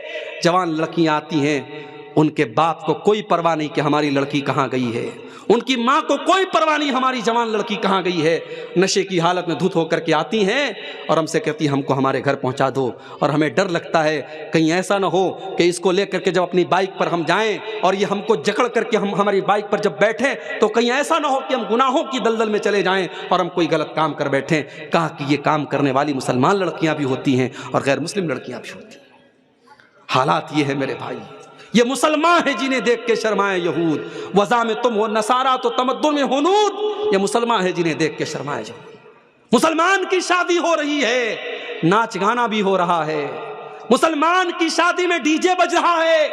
جوان لڑکیاں آتی ہیں، ان کے باپ کو کوئی پرواہ نہیں کہ ہماری لڑکی کہاں گئی ہے، ان کی ماں کو کوئی پرواہ نہیں ہماری جوان لڑکی کہاں گئی ہے، نشے کی حالت میں دھت ہو کر کے آتی ہیں اور ہم سے کہتی ہیں ہم کو ہمارے گھر پہنچا دو، اور ہمیں ڈر لگتا ہے کہیں ایسا نہ ہو کہ اس کو لے کر کے جب اپنی بائک پر ہم جائیں اور یہ ہم کو جکڑ کر کے ہم ہماری بائک پر جب بیٹھیں تو کہیں ایسا نہ ہو کہ ہم گناہوں کی دلدل میں چلے جائیں اور ہم کوئی غلط کام کر بیٹھیں۔ کہا کہ یہ کام کرنے والی مسلمان لڑکیاں بھی ہوتی ہیں اور غیر مسلم لڑکیاں بھی ہوتی ہیں۔ حالات یہ ہے میرے بھائی، یہ مسلمان ہیں جنہیں دیکھ کے شرمائے یہود، وضع میں تم ہو نصارہ تو تمدن میں ہنود، یہ مسلمان ہیں جنہیں دیکھ کے شرمائے یہود۔ مسلمان کی شادی ہو رہی ہے، ناچ گانا بھی ہو رہا ہے، مسلمان کی شادی میں ڈی جے بج رہا ہے،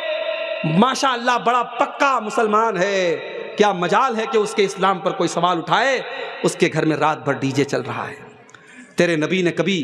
ماشاءاللہ بڑا پکا مسلمان ہے، کیا مجال ہے کہ اس کے اسلام پر کوئی سوال اٹھائے، اس کے گھر میں رات بھر ڈی جے چل رہا ہے۔ تیرے نبی نے کبھی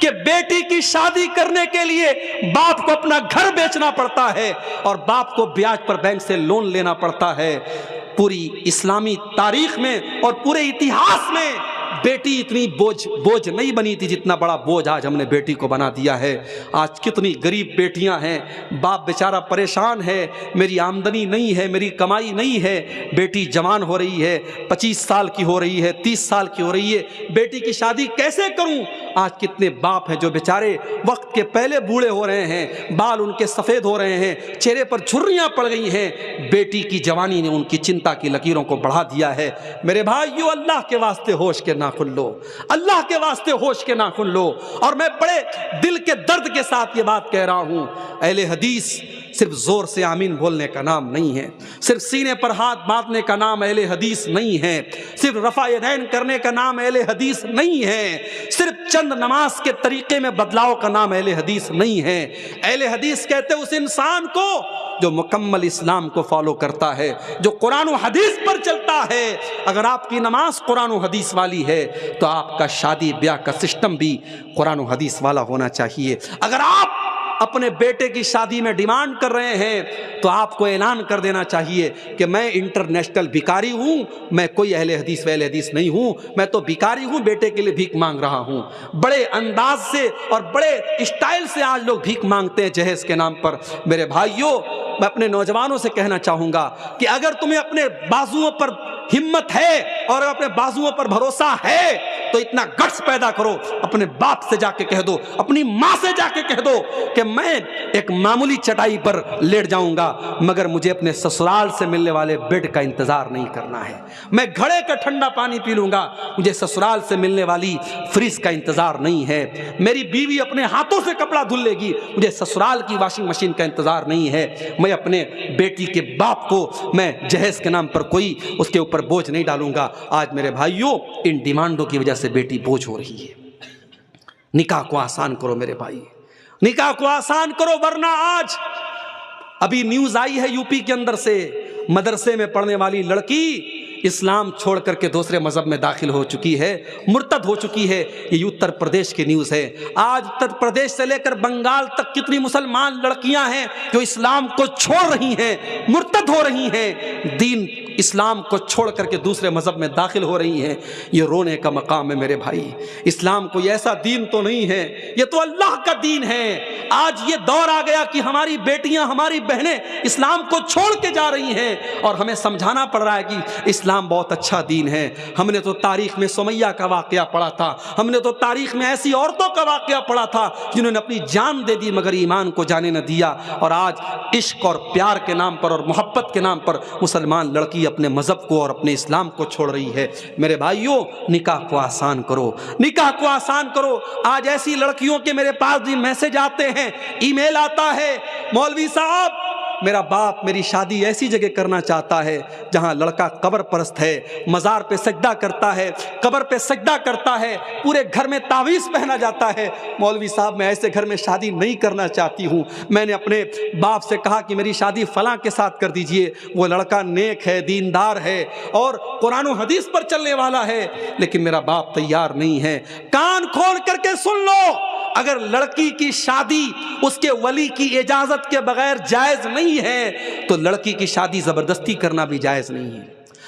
کہ بیٹی کی شادی کرنے کے لیے باپ کو اپنا گھر بیچنا پڑتا ہے اور باپ کو بیاج پر بینک سے لون لینا پڑتا ہے۔ پوری اسلامی تاریخ میں اور پورے اتہاس میں بیٹی اتنی بوجھ نہیں بنی تھی جتنا بڑا بوجھ آج ہم نے بیٹی کو بنا دیا ہے۔ آج کتنی غریب بیٹیاں ہیں، باپ بیچارہ پریشان ہے، میری آمدنی نہیں ہے، میری کمائی نہیں ہے، بیٹی جوان ہو رہی ہے، 25 سال کی ہو رہی ہے، 30 سال کی ہو رہی ہے، بیٹی کی شادی کیسے کروں؟ آج کتنے باپ ہیں جو بیچارے وقت کے پہلے بوڑھے ہو رہے ہیں، بال ان کے سفید ہو رہے ہیں، چہرے پر جھریاں پڑ گئی ہیں، بیٹی کی جوانی نے ان کی چنتا کی لکیروں کو بڑھا دیا ہے۔ میرے بھائیو، اللہ کے واسطے ہوش کے ناخن لو، اللہ کے واسطے ہوش کے ناخن لو۔ اور میں بڑے دل کے درد کے ساتھ یہ بات کہہ رہا ہوں، اہل حدیث صرف زور سے آمین بولنے کا نام نہیں ہے، صرف سینے پر ہاتھ باندھنے کا نام اہل حدیث نہیں ہے، صرف رفع یدین کرنے کا نام اہل حدیث نہیں ہے، صرف چند نماز کے طریقے میں بدلاؤ کا نام اہل حدیث نہیں ہے۔ اہل حدیث کہتے ہیں اس انسان کو جو مکمل اسلام کو فالو کرتا ہے، جو قرآن و حدیث پر چلتا ہے۔ اگر آپ کی نماز قرآن و حدیث والی ہے تو آپ کا شادی بیاہ کا سسٹم بھی قرآن و حدیث والا ہونا چاہیے۔ اگر آپ اپنے بیٹے کی شادی میں ڈیمانڈ کر رہے ہیں تو آپ کو اعلان کر دینا چاہیے کہ میں انٹرنیشنل بھکاری ہوں، میں کوئی اہل حدیث و اہل حدیث نہیں ہوں، میں تو بھکاری ہوں، بیٹے کے لیے بھیک مانگ رہا ہوں۔ بڑے انداز سے اور بڑے اسٹائل سے آج لوگ بھیک مانگتے ہیں جہیز کے نام پر۔ میرے بھائیوں، میں اپنے نوجوانوں سے کہنا چاہوں گا کہ اگر تمہیں اپنے بازوؤں پر ہمت ہے اور اپنے بازوؤں پر بھروسہ ہے تو اتنا گٹس پیدا کرو، اپنے باپ سے جا کے کہہ دو، اپنی ماں سے جا کے کہہ دو کہ میں ایک معمولی چٹائی پر لیٹ جاؤں گا مگر مجھے اپنے سسرال سے ملنے والے بیڈ کا انتظار نہیں کرنا ہے، میں گھڑے کا ٹھنڈا پانی پی لوں گا، مجھے سسرال سے ملنے والی فریز کا انتظار نہیں ہے، میری بیوی اپنے ہاتھوں سے کپڑا دھل لے گی، مجھے سسرال کی واشنگ مشین کا انتظار نہیں ہے، میں اپنے بیٹی کے باپ کو میں جہیز کے نام پر کوئی اس کے اوپر بوجھ نہیں ڈالوں گا۔ آج میرے بھائیوں، ان ڈیمانڈوں کی وجہ سے بیٹی بوجھ ہو رہی ہے۔ نکاح کو آسان کرو میرے بھائی، نکاح کو آسان کرو، ورنہ آج ابھی نیوز آئی ہے یو پی کے اندر سے، مدرسے میں پڑھنے والی لڑکی اسلام چھوڑ کر کے دوسرے مذہب میں داخل ہو چکی ہے، مرتد ہو چکی ہے۔ یہ اتر پردیش کی نیوز ہے۔ آج اتر پردیش سے لے کر بنگال تک کتنی مسلمان لڑکیاں ہیں جو اسلام کو چھوڑ رہی ہیں، مرتد ہو رہی ہیں، دین اسلام کو چھوڑ کر کے دوسرے مذہب میں داخل ہو رہی ہیں۔ یہ رونے کا مقام ہے میرے بھائی۔ اسلام کوئی ایسا دین تو نہیں ہے، یہ تو اللہ کا دین ہے۔ آج یہ دور آ گیا کہ ہماری بیٹیاں، ہماری بہنیں اسلام کو چھوڑ کے جا رہی ہیں اور ہمیں سمجھانا پڑ رہا ہے کہ اسلام بہت اچھا دین ہے۔ ہم نے تو تاریخ میں سمیہ کا واقعہ پڑھا تھا، ہم نے تو تاریخ میں ایسی عورتوں کا واقعہ پڑھا تھا جنہوں نے اپنی جان دے دی مگر ایمان کو جانے نہ دیا، اور آج عشق اور پیار کے نام پر اور محبت کے نام پر مسلمان لڑکی اپنے مذہب کو اور اپنے اسلام کو چھوڑ رہی ہے۔ میرے بھائیوں، نکاح کو آسان کرو، نکاح کو آسان کرو۔ آج ایسی لڑکیوں کے میرے پاس بھی میسج آتے ہیں، ای میل آتا ہے، مولوی صاحب میرا باپ میری شادی ایسی جگہ کرنا چاہتا ہے جہاں لڑکا قبر پرست ہے، مزار پہ سجدہ کرتا ہے، قبر پہ سجدہ کرتا ہے، پورے گھر میں تعویذ پہنا جاتا ہے۔ مولوی صاحب میں ایسے گھر میں شادی نہیں کرنا چاہتی ہوں، میں نے اپنے باپ سے کہا کہ میری شادی فلاں کے ساتھ کر دیجئے، وہ لڑکا نیک ہے، دیندار ہے اور قرآن و حدیث پر چلنے والا ہے، لیکن میرا باپ تیار نہیں ہے۔ کان کھول کر کے سن لو، اگر لڑکی کی شادی اس کے ولی کی اجازت کے بغیر جائز نہیں ہے تو لڑکی کی شادی زبردستی کرنا بھی جائز نہیں ہے۔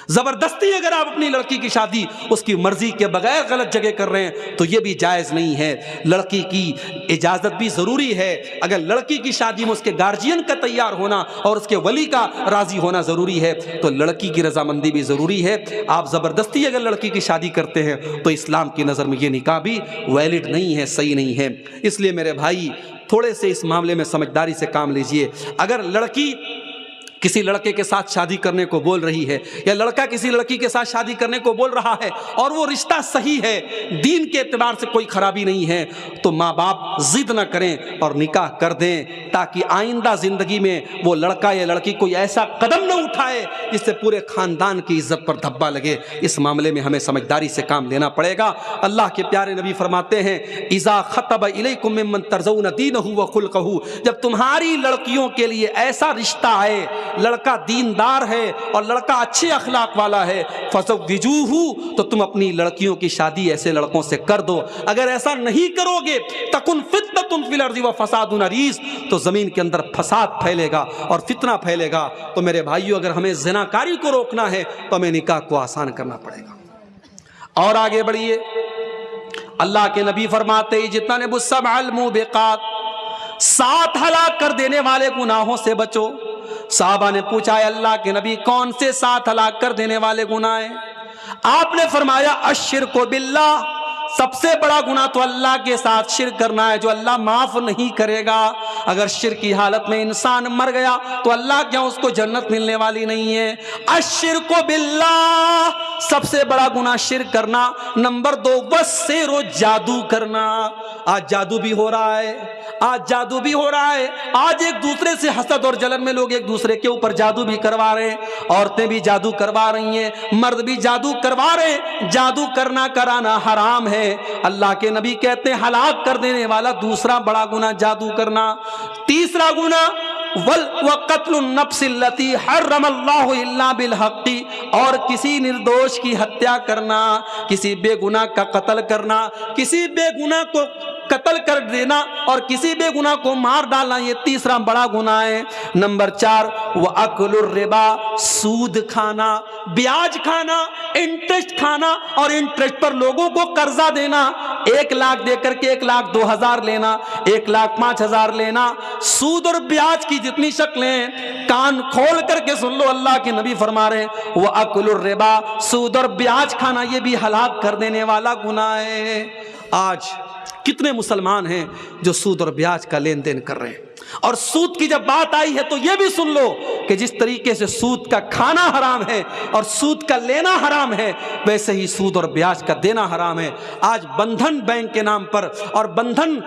زبردستی اگر آپ اپنی لڑکی کی شادی اس کی مرضی کے بغیر غلط جگہ کر رہے ہیں تو یہ بھی جائز نہیں ہے۔ لڑکی کی اجازت بھی ضروری ہے۔ اگر لڑکی کی شادی میں اس کے گارجین کا تیار ہونا اور اس کے ولی کا راضی ہونا ضروری ہے تو لڑکی کی رضامندی بھی ضروری ہے۔ آپ زبردستی اگر لڑکی کی شادی کرتے ہیں تو اسلام کی نظر میں یہ نکاح بھی ویلڈ نہیں ہے، صحیح نہیں ہے۔ اس لیے میرے بھائی تھوڑے سے اس معاملے میں سمجھداری سے کام لیجئے۔ اگر لڑکی کسی لڑکے کے ساتھ شادی کرنے کو بول رہی ہے یا لڑکا کسی لڑکی کے ساتھ شادی کرنے کو بول رہا ہے اور وہ رشتہ صحیح ہے، دین کے اعتبار سے کوئی خرابی نہیں ہے، تو ماں باپ ضد نہ کریں اور نکاح کر دیں تاکہ آئندہ زندگی میں وہ لڑکا یا لڑکی کوئی ایسا قدم نہ اٹھائے جس سے پورے خاندان کی عزت پر دھبا لگے۔ اس معاملے میں ہمیں سمجھداری سے کام لینا پڑے گا۔ اللہ کے پیارے نبی فرماتے ہیں اذا خطب الیکم ممن ترضون دینہ وخلقہ، جب تمہاری لڑکیوں کے لیے ایسا رشتہ آئے لڑکا دیندار ہے اور لڑکا اچھے اخلاق والا ہے، فزوجوہ، تو تم اپنی لڑکیوں کی شادی ایسے لڑکوں سے کر دو۔ اگر ایسا نہیں کرو گے تکن فتنۃ فی الارض وفساد عریض، تو زمین کے اندر فساد پھیلے گا اور فتنہ پھیلے گا۔ تو میرے بھائیو، اگر ہمیں زناکاری کو روکنا ہے تو ہمیں نکاح کو آسان کرنا پڑے گا۔ اور آگے بڑھیے، اللہ کے نبی فرماتے ہیں جتنب السبع الموبقات، 7 ہلاک کر دینے والے گناہوں سے بچو۔ صحابہ نے پوچھا ہے اللہ کے نبی کون سے 7 ہلاک کر دینے والے گناہ ہیں؟ آپ نے فرمایا الشرک باللہ، سب سے بڑا گناہ تو اللہ کے ساتھ شرک کرنا ہے، جو اللہ معاف نہیں کرے گا۔ اگر شرک کی حالت میں انسان مر گیا تو اللہ کیا اس کو جنت ملنے والی نہیں ہے؟ الشرک باللہ، سب سے بڑا گناہ شرک کرنا۔ نمبر 2 والسحر، جادو کرنا۔ آج جادو بھی ہو رہا ہے، آج جادو بھی ہو رہا ہے۔ آج ایک دوسرے سے حسد اور جلن میں لوگ ایک دوسرے کے اوپر جادو بھی کروا رہے ہیں، عورتیں بھی جادو کروا رہی ہیں، مرد بھی جادو کروا رہے ہیں۔ جادو کرنا کرانا حرام ہے۔ اللہ کے نبی کہتے ہیں ہلاک کر دینے والا دوسرا بڑا گناہ جادو کرنا۔ تیسرا گناہ وَقَتْلُ النَّفْسِ الَّتِي حَرَّمَ اللَّهُ إِلَّا بِالْحَقِّ، اور کسی نردوش کی ہتیا کرنا، کسی بے گناہ کا قتل کرنا، کسی بے گناہ کو قتل کر دینا اور کسی بے گناہ کو مار ڈالنا، یہ تیسرا بڑا گناہ ہے۔ نمبر 4 وَأَكْلُ الرِّبَا، سود کھانا، بیاج کھانا، انٹرسٹ کھانا، اور انٹرسٹ پر لوگوں کو قرضہ دینا۔ 1 لاکھ دے کر کے 1,02,000 لینا، 1,05,000 لینا۔ سود اور بیاج کی جتنی شکلیں ہیں، کان کھول کر کے سن لو، اللہ کے نبی فرما رہے ہیں وَأَكْلُ الرِّبَا، سود اور بیاج کھانا یہ بھی ہلاک کر دینے والا گناہ ہے۔ آج کتنے مسلمان ہیں جو سود اور بیاج کا لین دین کر رہے ہیں؟ اور سود کی جب بات آئی ہے تو یہ بھی سن لو کہ جس طریقے سے سود کا کھانا حرام ہے اور سود کا لینا حرام ہے، ویسے ہی سود اور بیاج کا دینا حرام ہے۔ آج بندھن بینک کے نام پر اور بندھن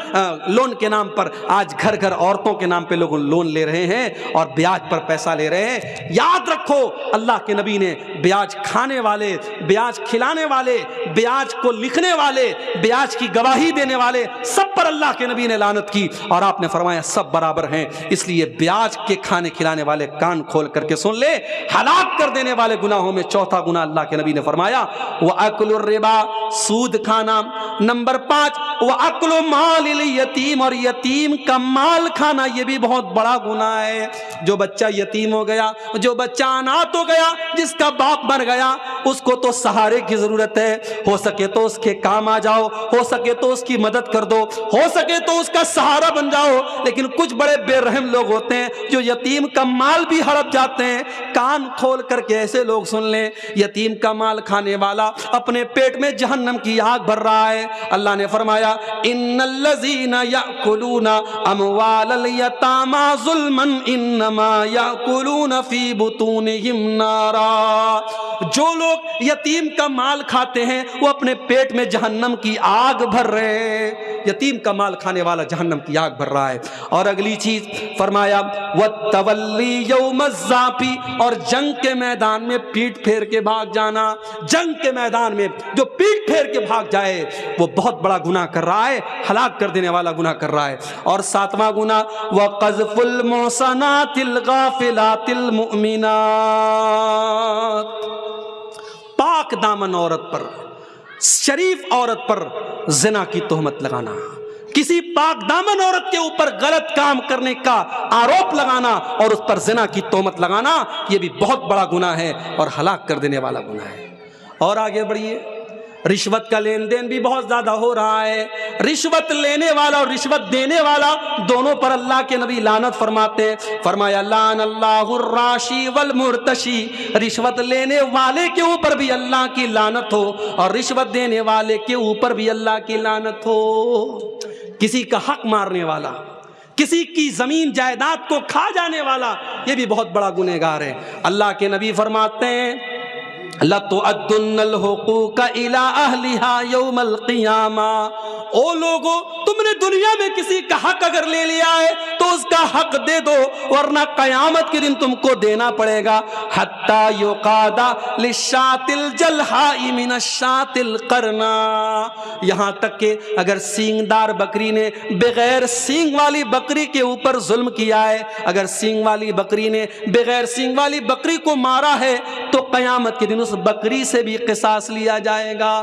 لون کے نام پر آج گھر گھر عورتوں کے نام پہ لوگ لون لے رہے ہیں اور بیاج پر پیسہ لے رہے ہیں۔ یاد رکھو اللہ کے نبی نے بیاج کھانے والے، بیاج کھلانے والے، بیاج کو لکھنے والے، بیاج کی گواہی دینے والے، سب پر اللہ کے نبی نے لعنت کی، اور آپ نے فرمایا سب برابر ہیں۔ اس لیے بیاج کے کھانے کھلانے والے کان کھول کر کے سن لے، ہلاک کر دینے والے گناہوں میں چوتھا گناہ اللہ کے نبی نے فرمایا وَأَكْلُ الرِّبَا، سود کھانا۔ نمبر 5 وَأَكْلُ مَالِ الْيَتِيمِ، اور یتیم کا مال کھانا، یہ بھی بہت بڑا گناہ ہے۔ جو بچہ یتیم ہو گیا، جو بچہ اناتھ ہو گیا، جس کا باپ مر گیا، اس کو تو سہارے کی ضرورت ہے۔ ہو سکے تو اس کے کام آ جاؤ، ہو سکے تو اس کی مدد کر دو، ہو سکے تو اس کا سہارا بن جاؤ۔ لیکن کچھ بڑے بے رحم لوگ ہوتے ہیں جو یتیم کا مال بھی ہڑپ جاتے ہیں۔ کان کھول کر کے ایسے لوگ سن لیں، یتیم کا مال کھانے والا اپنے پیٹ میں جہنم کی آگ بھر رہا ہے۔ اللہ نے فرمایا ان الذین یأکلون اموال الیتامی ظلما انما یأکلون فی بطونہم نارا، جو لوگ یتیم کا مال کھاتے ہیں وہ اپنے پیٹ میں جہنم کی آگ بھر رہے ہیں۔ یتیم کا مال کھانے والا جہنم کی آگ بھر رہا ہے۔ اور اگلی چیز فرمایا وَالتَّوَلِّي يَوْمَ الزَّحْفِ، اور جنگ کے میدان میں پیٹ پھیر کے بھاگ جانا۔ جنگ کے میدان میں جو پیٹ پھیر کے بھاگ جائے وہ بہت بڑا گناہ کر رہا ہے، ہلاک کر دینے والا گناہ کر رہا ہے۔ اور 7واں گناہ وَقَذْفُ الْمُحْصَنَاتِ الْغَافِلَاتِ الْمُؤْمِنَاتِ، پاک دامن عورت پر، شریف عورت پر زنا کی تہمت لگانا، کسی پاک دامن عورت کے اوپر غلط کام کرنے کا آروپ لگانا اور اس پر زنا کی تہمت لگانا، یہ بھی بہت بڑا گناہ ہے اور ہلاک کر دینے والا گناہ ہے۔ اور آگے بڑھیے، رشوت کا لین دین بھی بہت زیادہ ہو رہا ہے۔ رشوت لینے والا اور رشوت دینے والا دونوں پر اللہ کے نبی لعنت فرماتے ہیں۔ فرمایا لعن اللہ الراشی والمرتشی، رشوت لینے والے کے اوپر بھی اللہ کی لعنت ہو اور رشوت دینے والے کے اوپر بھی اللہ کی لعنت ہو۔ کسی کا حق مارنے والا، کسی کی زمین جائیداد کو کھا جانے والا، یہ بھی بہت بڑا گنہگار ہے۔ اللہ کے نبی فرماتے ہیں لَتُؤَدُّنَّ الْحُقُوقَ إِلَىٰ أَهْلِهَا يَوْمَ الْقِيَامَةِ، او لوگو تم نے دنیا میں کسی کا حق اگر لے لیا ہے تو اس کا حق دے دو، ورنہ قیامت کے دن تم کو دینا پڑے گا۔ حتی یقاد للشاۃ الجلحاء من الشاۃ القرناء، یہاں تک کہ اگر سینگ دار بکری نے بغیر سینگ والی بکری کے اوپر ظلم کیا ہے، اگر سینگ والی بکری نے بغیر سینگ والی بکری کو مارا ہے تو قیامت کے دن اس بکری سے بھی قصاص لیا جائے گا۔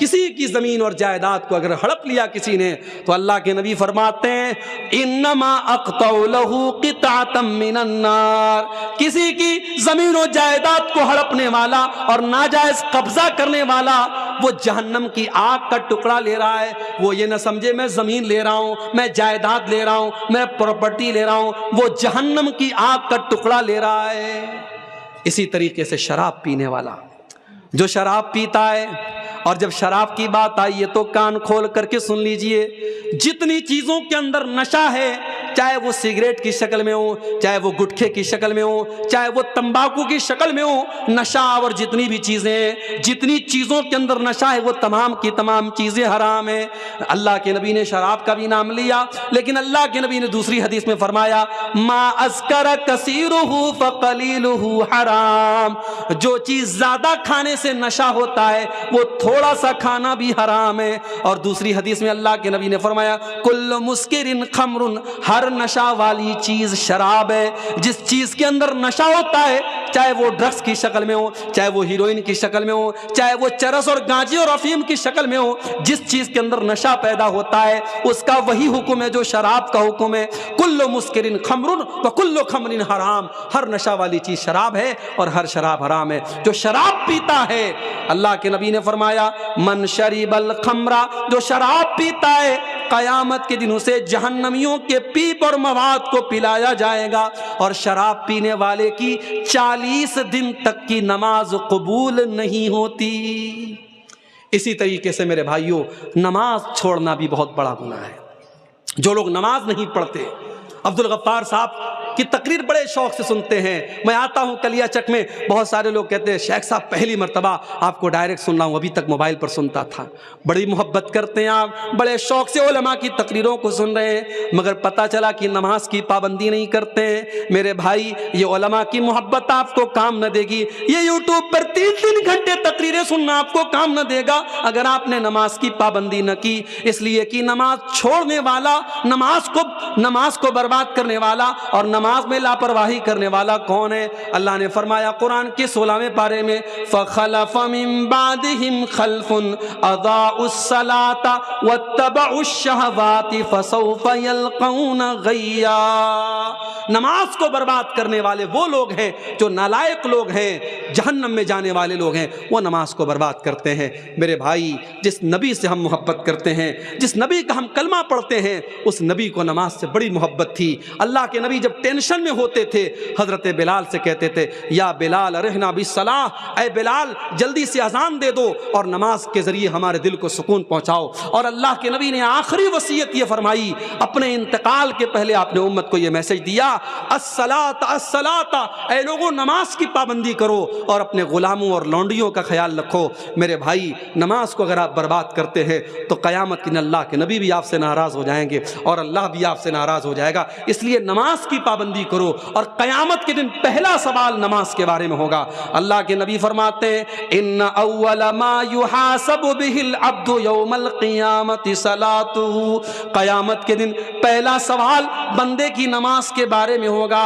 کسی کی زمین اور جائیداد کو اگر ہڑپ لیا کسی نے تو اللہ کے نبی فرماتے ہیں انما اقطع له قطعة من النار، کسی کی زمین و جائیداد کو ہڑپنے والا اور ناجائز قبضہ کرنے والا وہ جہنم کی آگ کا ٹکڑا لے رہا ہے۔ وہ یہ نہ سمجھے میں زمین لے رہا ہوں، میں جائیداد لے رہا ہوں، میں پراپرٹی لے رہا ہوں، وہ جہنم کی آگ کا ٹکڑا لے رہا ہے۔ اسی طریقے سے شراب پینے والا جو شراب پیتا ہے، اور جب شراب کی بات آئی ہے تو کان کھول کر کے سن لیجئے، جتنی چیزوں کے اندر نشہ ہے، چاہے وہ سگریٹ کی شکل میں ہو، چاہے وہ گٹکے کی شکل میں ہو، چاہے وہ تمباکو کی شکل میں ہو، نشہ اور جتنی بھی چیزیں ہیں، جتنی چیزوں کے اندر نشہ ہے وہ تمام کی تمام چیزیں حرام ہیں۔ اللہ کے نبی نے شراب کا بھی نام لیا، لیکن اللہ کے نبی نے دوسری حدیث میں فرمایا ما اسکر کثیرہ فقلیلہ حرام، جو چیز زیادہ کھانے سے نشہ ہوتا ہے وہ تھوڑا سا کھانا بھی حرام ہے۔ اور دوسری حدیث میں اللہ کے نبی نے فرمایا کل مسکر خمر، ہر نشہ والی چیز شراب ہے۔ جس چیز کے اندر نشہ ہوتا ہے، چاہے وہ ڈرگس کی شکل میں ہو، چاہے وہ ہیروئن کی شکل میں ہو، چاہے وہ چرس اور گانجے اور افیم کی شکل میں ہو، جس چیز کے اندر نشہ پیدا ہوتا ہے اس کا وہی حکم ہے جو شراب کا حکم ہے۔ کل مسکر خمر وکل خمر حرام، ہر نشہ والی چیز شراب ہے اور ہر شراب حرام ہے۔ جو شراب پیتا ہے، اللہ کے نبی نے فرمایا من شرب الخمر، جو شراب پیتا ہے قیامت کے دن اسے جہنمیوں کے پیپ اور مواد کو پلایا جائے گا، اور شراب پینے والے کی 40 دن تک کی نماز قبول نہیں ہوتی۔ اسی طریقے سے میرے بھائیوں، نماز چھوڑنا بھی بہت بڑا گناہ ہے۔ جو لوگ نماز نہیں پڑھتے، عبدالغفار صاحب کی تقریر بڑے شوق سے سنتے ہیں، میں آتا ہوں کلیا چک میں، بہت سارے لوگ کہتے ہیں شیخ صاحب پہلی مرتبہ آپ کو ڈائریکٹ سن رہا ہوں، ابھی تک موبائل پر سنتا تھا۔ بڑی محبت کرتے ہیں آپ، بڑے شوق سے علماء کی تقریروں کو سن رہے ہیں، مگر پتہ چلا کہ نماز کی پابندی نہیں کرتے ہیں۔ میرے بھائی، یہ علماء کی محبت آپ کو کام نہ دے گی، یہ یوٹیوب پر 3 گھنٹے تقریریں سننا آپ کو کام نہ دے گا اگر آپ نے نماز کی پابندی نہ کی۔ اس لیے کہ نماز چھوڑنے والا، نماز کو برباد کرنے والا اور نماز میں لاپرواہی کرنے والا کون ہے؟ اللہ نے فرمایا قرآن کے 16ویں پارے میں فَخَلَفَ مِن بَعْدِهِمْ خَلْفٌ أَضَاعُوا الصَّلَاةَ وَاتَّبَعُوا الشَّهَوَاتِ فَسَوْفَ يَلْقَوْنَ غَيًّا۔ نماز کو برباد کرنے والے وہ لوگ ہیں جو نالائق لوگ ہیں، جہنم میں جانے والے لوگ ہیں، وہ نماز کو برباد کرتے ہیں۔ میرے بھائی، جس نبی سے ہم محبت کرتے ہیں، جس نبی کا ہم کلمہ پڑھتے ہیں، اس نبی کو نماز سے بڑی محبت تھی۔ اللہ کے نبی جب ٹینشن میں ہوتے تھے حضرت بلال سے کہتے تھے یا بلال ارحنا بالصلاۃ، اے بلال جلدی سے اذان دے دو اور نماز کے ذریعے ہمارے دل کو سکون پہنچاؤ۔ اور اللہ کے نبی نے آخری وصیت یہ فرمائی، اپنے انتقال کے پہلے آپ نے امت کو یہ میسج دیا الصلاۃ الصلاۃ، اے لوگوں نماز کی پابندی کرو اور اپنے غلاموں اور لونڈیوں کا خیال رکھو۔ میرے بھائی، نماز کو اگر آپ برباد کرتے ہیں تو قیامت کے دن اللہ کے نبی بھی آپ سے ناراض ہو جائیں گے اور اللہ بھی آپ سے ناراض ہو جائے گا۔ اس لیے نماز کی پابندی کرو، اور قیامت کے دن پہلا سوال نماز کے بارے میں ہوگا۔ اللہ کے نبی فرماتے ہیں ان اول ما یحاسب به العبد یوم القیامت صلاته، قیامت کے دن پہلا سوال بندے کی نماز کے بارے میں ہوگا۔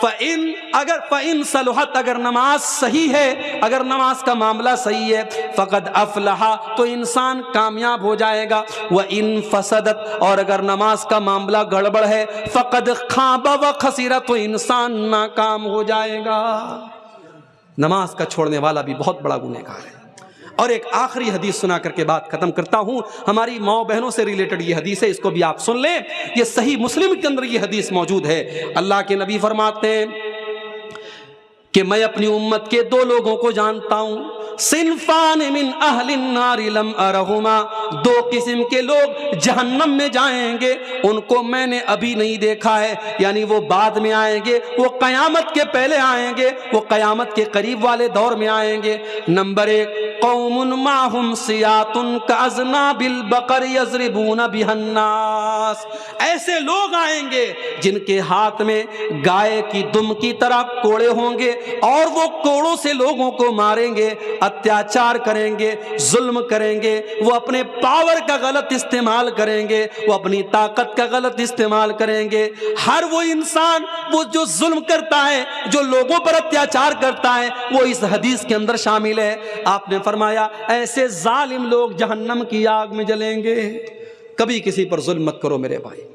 فَإِن صلحت، اگر نماز صحیح ہے، اگر نماز کا معاملہ صحیح ہے، فقد افلح، تو انسان کامیاب ہو جائے گا۔ وَإِن فسدت، اور اگر نماز کا معاملہ گڑبڑ ہے، فقد خاب وخسر، تو انسان ناکام ہو جائے گا۔ نماز کا چھوڑنے والا بھی بہت بڑا گنہگار ہے۔ اور ایک آخری حدیث سنا کر کے بات ختم کرتا ہوں، ہماری ماؤں بہنوں سے ریلیٹڈ یہ حدیث ہے، اس کو بھی آپ سن لیں، یہ صحیح مسلم کے اندر یہ حدیث موجود ہے۔ اللہ کے نبی فرماتے ہیں کہ میں اپنی امت کے 2 لوگوں کو جانتا ہوں، صنفان من اہل النار لم ارہما، 2 قسم کے لوگ جہنم میں جائیں گے، ان کو میں نے ابھی نہیں دیکھا ہے، یعنی وہ بعد میں آئیں گے، وہ قیامت کے پہلے آئیں گے، وہ قیامت کے قریب والے دور میں آئیں گے۔ نمبر 1 قوم معهم سیات کاذناب البقر یضربون بها الناس، ایسے لوگ آئیں گے جن کے ہاتھ میں گائے کی دم کی طرح کوڑے ہوں گے اور وہ کوڑوں سے لوگوں کو ماریں گے، اتیاچار کریں گے، ظلم کریں گے، وہ اپنے پاور کا غلط استعمال کریں گے، وہ اپنی طاقت کا غلط استعمال کریں گے۔ ہر وہ انسان وہ جو ظلم کرتا ہے، جو لوگوں پر اتیاچار کرتا ہے، وہ اس حدیث کے اندر شامل ہے۔ آپ نے فرمایا ایسے ظالم لوگ جہنم کی آگ میں جلیں گے۔ کبھی کسی پر ظلم مت کرو میرے بھائی۔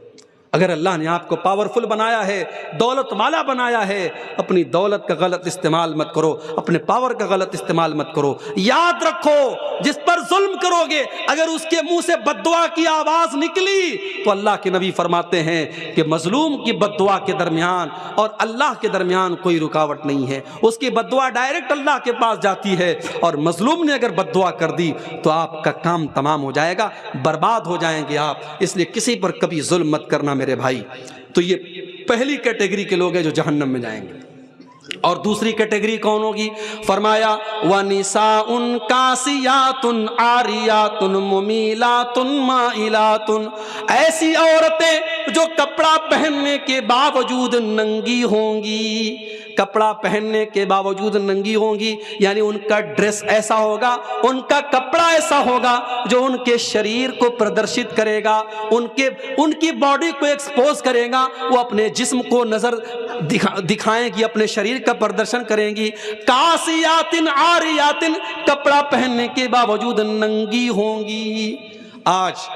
اگر اللہ نے آپ کو پاورفل بنایا ہے، دولت والا بنایا ہے، اپنی دولت کا غلط استعمال مت کرو، اپنے پاور کا غلط استعمال مت کرو۔ یاد رکھو جس پر ظلم کرو گے اگر اس کے منہ سے بد دعا کی آواز نکلی تو اللہ کے نبی فرماتے ہیں کہ مظلوم کی بد دعا کے درمیان اور اللہ کے درمیان کوئی رکاوٹ نہیں ہے، اس کی بد دعا ڈائریکٹ اللہ کے پاس جاتی ہے، اور مظلوم نے اگر بد دعا کر دی تو آپ کا کام تمام ہو جائے گا، برباد ہو جائیں گے آپ۔ اس لیے کسی پر کبھی ظلم مت کرنا میرے بھائی۔ تو یہ پہلی کیٹیگری کے لوگ ہیں جو جہنم میں جائیں گے۔ اور دوسری کیٹیگری کون ہوگی؟ فرمایا وَنِسَاءٌ کاسیات عاریات ممیلات مائلات، ایسی عورتیں جو کپڑا پہننے کے باوجود ننگی ہوں گی، کپڑا پہننے کے باوجود ننگی ہوں گی، یعنی ان کا ڈریس ایسا ہوگا، ان کا کپڑا ایسا ہوگا جو ان کے شریر کو پردرشت کرے گا، ان کی باڈی کو ایکسپوز کرے گا، وہ اپنے جسم کو نظر دکھائیں گی، اپنے شریر کا پردرشن کریں گی۔ کاسیات عاریات، کپڑا پہننے کے باوجود ننگی ہوں گی۔ آج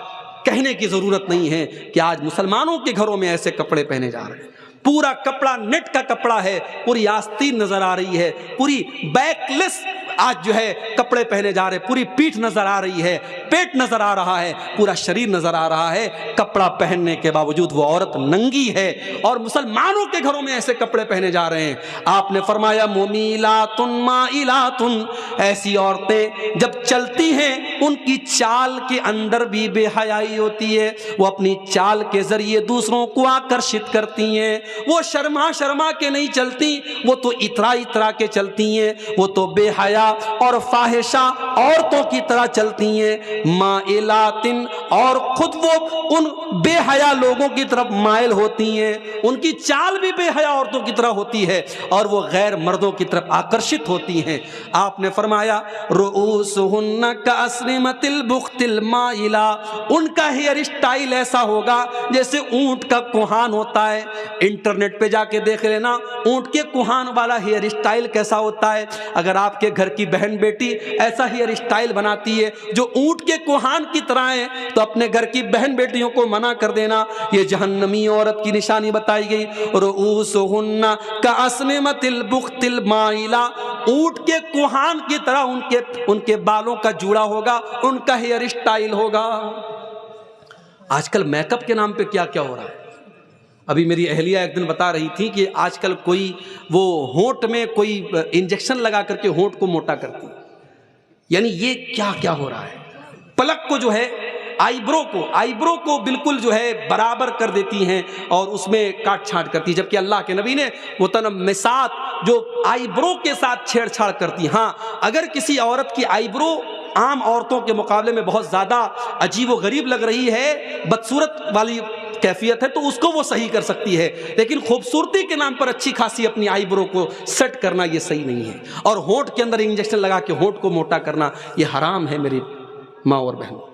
کہنے کی ضرورت نہیں ہے کہ آج مسلمانوں کے گھروں میں ایسے کپڑے پہنے جا رہے ہیں، پورا کپڑا نیٹ کا کپڑا ہے، پوری آستین نظر آ رہی ہے، پوری بیک لیس آج جو ہے کپڑے پہنے جا رہے، پوری پیٹھ نظر آ رہی ہے، پیٹ نظر آ رہا ہے، پورا شریر نظر آ رہا ہے، کپڑا پہننے کے باوجود وہ عورت ننگی ہے، اور مسلمانوں کے گھروں میں ایسے کپڑے پہنے جا رہے ہیں۔ آپ نے فرمایا ممیلات مائلات، ایسی عورتیں جب چلتی ہیں ان کی چال کے اندر بھی بے حیائی ہوتی ہے، وہ اپنی چال کے ذریعے دوسروں کو آکرشت کرتی ہیں، وہ شرما شرما کے نہیں چلتی، وہ تو اترا اترا کے چلتی ہیں، وہ تو بے حیا اور فاحشہ عورتوں کی طرح چلتی ہیں۔ مائلات، اور خود وہ ان بے حیا لوگوں کی طرف مائل ہوتی ہیں، ان کی چال بھی بے حیا عورتوں کی طرح ہوتی ہے، اور وہ غیر مردوں کی طرف آکرشت ہوتی ہیں۔ آپ نے فرمایا رؤوسہن کاسنمۃ البخت المائلہ، ان کا ہیئر اسٹائل ایسا ہوگا جیسے اونٹ کا کوہان ہوتا ہے۔ انٹرنیٹ پہ جا کے دیکھ لینا اونٹ کے کوہان والا ہیئر اسٹائل کیسا ہوتا ہے۔ اگر آپ کے گھر کی بہن بیٹی ایسا ہیئر اسٹائل بناتی ہے جو اونٹ کے کوہان کی طرح ہے تو اپنے گھر کی بہن بیٹیوں کو منع کر دینا، یہ جہنمی عورت کی نشانی بتائی گئی۔ رؤوسہن کاسنمۃ البخت المائلہ، اونٹ کے کوہان کی طرح ان کے بالوں کا جوڑا ہوگا، ان کا ہیئر اسٹائل ہوگا۔ آج کل میک اپ کے نام پہ کیا کیا ہو رہا ہے۔ ابھی میری اہلیہ ایک دن بتا رہی تھی کہ آج کل کوئی وہ ہونٹ میں کوئی انجیکشن لگا کر کے ہونٹ کو موٹا کرتی، یعنی یہ کیا کیا ہو رہا ہے۔ پلک کو جو ہے آئی برو کو بالکل جو ہے برابر کر دیتی ہیں اور اس میں کاٹ چھانٹ کرتی، جبکہ اللہ کے نبی نے متنمسات جو آئی برو کے ساتھ چھیڑ چھاڑ کرتی۔ ہاں اگر کسی عورت کی آئی برو عام عورتوں کے مقابلے میں بہت زیادہ عجیب و غریب لگ رہی ہے، بدصورت والی کیفیت ہے، تو اس کو وہ صحیح کر سکتی ہے، لیکن خوبصورتی کے نام پر اچھی خاصی اپنی آئی برو کو سیٹ کرنا یہ صحیح نہیں ہے، اور ہونٹ کے اندر انجیکشن لگا کے ہونٹ کو موٹا کرنا یہ حرام ہے میری ماں اور بہنوں۔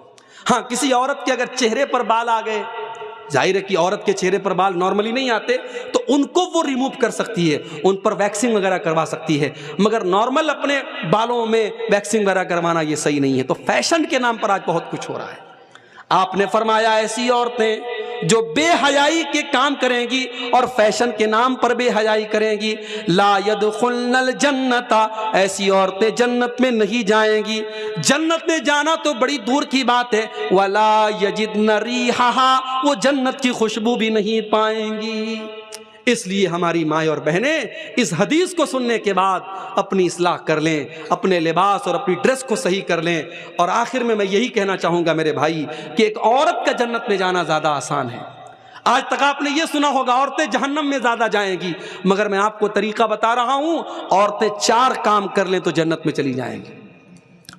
ہاں کسی عورت کے اگر چہرے پر بال آ گئے، ظاہر ہے کہ عورت کے چہرے پر بال نارملی نہیں آتے تو ان کو وہ ریموو کر سکتی ہے، ان پر ویکسنگ وغیرہ کروا سکتی ہے، مگر نارمل اپنے بالوں میں ویکسنگ وغیرہ کروانا یہ صحیح نہیں ہے۔ تو فیشن کے نام پر آج بہت کچھ ہو رہا ہے۔ آپ نے فرمایا ایسی عورتیں جو بے حیائی کے کام کریں گی اور فیشن کے نام پر بے حیائی کریں گی، لا يدخلن الجنت، ایسی عورتیں جنت میں نہیں جائیں گی۔ جنت میں جانا تو بڑی دور کی بات ہے، ولا یجدن ریحھا، وہ جنت کی خوشبو بھی نہیں پائیں گی۔ اس لیے ہماری مائیں اور بہنیں اس حدیث کو سننے کے بعد اپنی اصلاح کر لیں، اپنے لباس اور اپنی ڈریس کو صحیح کر لیں۔ اور آخر میں یہی کہنا چاہوں گا میرے بھائی کہ ایک عورت کا جنت میں جانا زیادہ آسان ہے۔ آج تک آپ نے یہ سنا ہوگا عورتیں جہنم میں زیادہ جائیں گی، مگر میں آپ کو طریقہ بتا رہا ہوں، عورتیں 4 کام کر لیں تو جنت میں چلی جائیں گی۔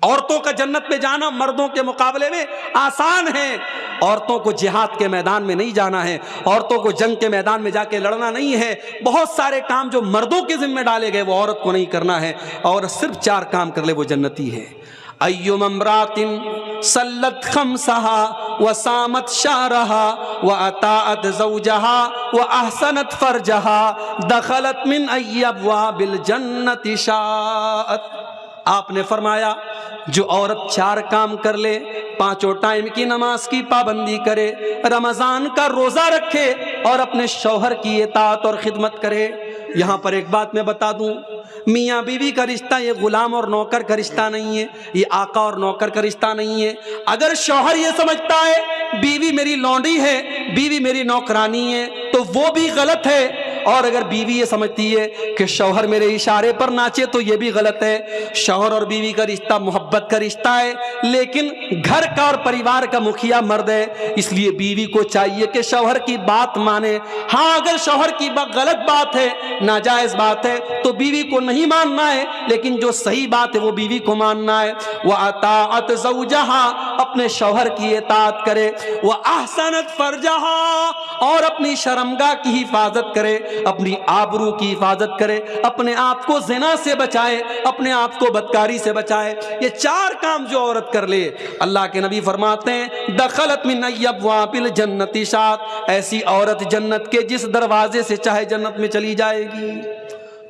عورتوں کا جنت میں جانا مردوں کے مقابلے میں آسان ہے. عورتوں کو جہاد کے میدان میں نہیں جانا ہے, عورتوں کو جنگ کے میدان میں جا کے لڑنا نہیں ہے. بہت سارے کام جو مردوں کے ذمہ ڈالے گئے وہ عورت کو نہیں کرنا ہے. عورت صرف 4 کام کر لے وہ جنتی ہے. ایوم امرات صلت خمسها وصامت شهرها واطاعت زوجها واحسنت فرجها دخلت من ای ابواب الجنة شاءت. آپ نے فرمایا جو عورت 4 کام کر لے, 5 ٹائم کی نماز کی پابندی کرے, رمضان کا روزہ رکھے اور اپنے شوہر کی اطاعت اور خدمت کرے. یہاں پر ایک بات میں بتا دوں, میاں بیوی کا رشتہ یہ غلام اور نوکر کا رشتہ نہیں ہے, یہ آقا اور نوکر کا رشتہ نہیں ہے. اگر شوہر یہ سمجھتا ہے بیوی میری لونڈی ہے, بیوی میری نوکرانی ہے, تو وہ بھی غلط ہے. اور اگر بیوی یہ سمجھتی ہے کہ شوہر میرے اشارے پر ناچے تو یہ بھی غلط ہے. شوہر اور بیوی کا رشتہ محبت کا رشتہ ہے, لیکن گھر کا اور پریوار کا مکھیا مرد ہے, اس لیے بیوی کو چاہیے کہ شوہر کی بات مانے. ہاں اگر شوہر کی بات غلط بات ہے, ناجائز بات ہے, تو بیوی کو نہیں ماننا ہے, لیکن جو صحیح بات ہے وہ بیوی کو ماننا ہے. وَأَطَاعَتْ زَوْجَهَا, اپنے شوہر کی اطاعت کرے. وَأَحْسَنَتْ فَرْجَهَا, اور اپنی شرمگاہ کی حفاظت کرے, اپنی آبرو کی حفاظت کرے, اپنے آپ کو زنا سے بچائے, اپنے آپ کو بدکاری سے بچائے. یہ 4 کام جو عورت کر لے, اللہ کے نبی فرماتے ہیں دخلت من ای ابواب الجنۃ شاءت, ایسی عورت جنت کے جس دروازے سے چاہے جنت میں چلی جائے گی.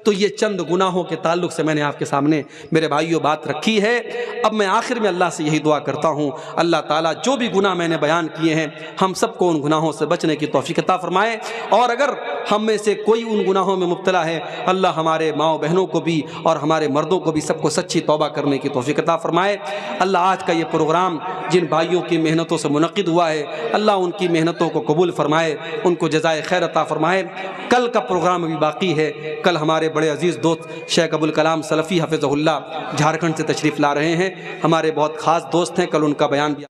تو یہ چند گناہوں کے تعلق سے میں نے آپ کے سامنے میرے بھائیوں بات رکھی ہے. اب میں آخر میں اللہ سے یہی دعا کرتا ہوں, اللہ تعالیٰ جو بھی گناہ میں نے بیان کیے ہیں ہم سب کو ان گناہوں سے بچنے کی توفیق عطا فرمائے. اور اگر ہم میں سے کوئی ان گناہوں میں مبتلا ہے, اللہ ہمارے ماؤں بہنوں کو بھی اور ہمارے مردوں کو بھی سب کو سچی توبہ کرنے کی توفیق عطا فرمائے. اللہ آج کا یہ پروگرام جن بھائیوں کی محنتوں سے منعقد ہوا ہے, اللہ ان کی محنتوں کو قبول فرمائے, ان کو جزائے خیر عطا فرمائے. کل کا پروگرام ابھی باقی ہے. کل ہمارے بڑے عزیز دوست شیخ ابوالکلام سلفی حفظہ اللہ جھارکھنڈ سے تشریف لا رہے ہیں. ہمارے بہت خاص دوست ہیں, کل ان کا بیان بھی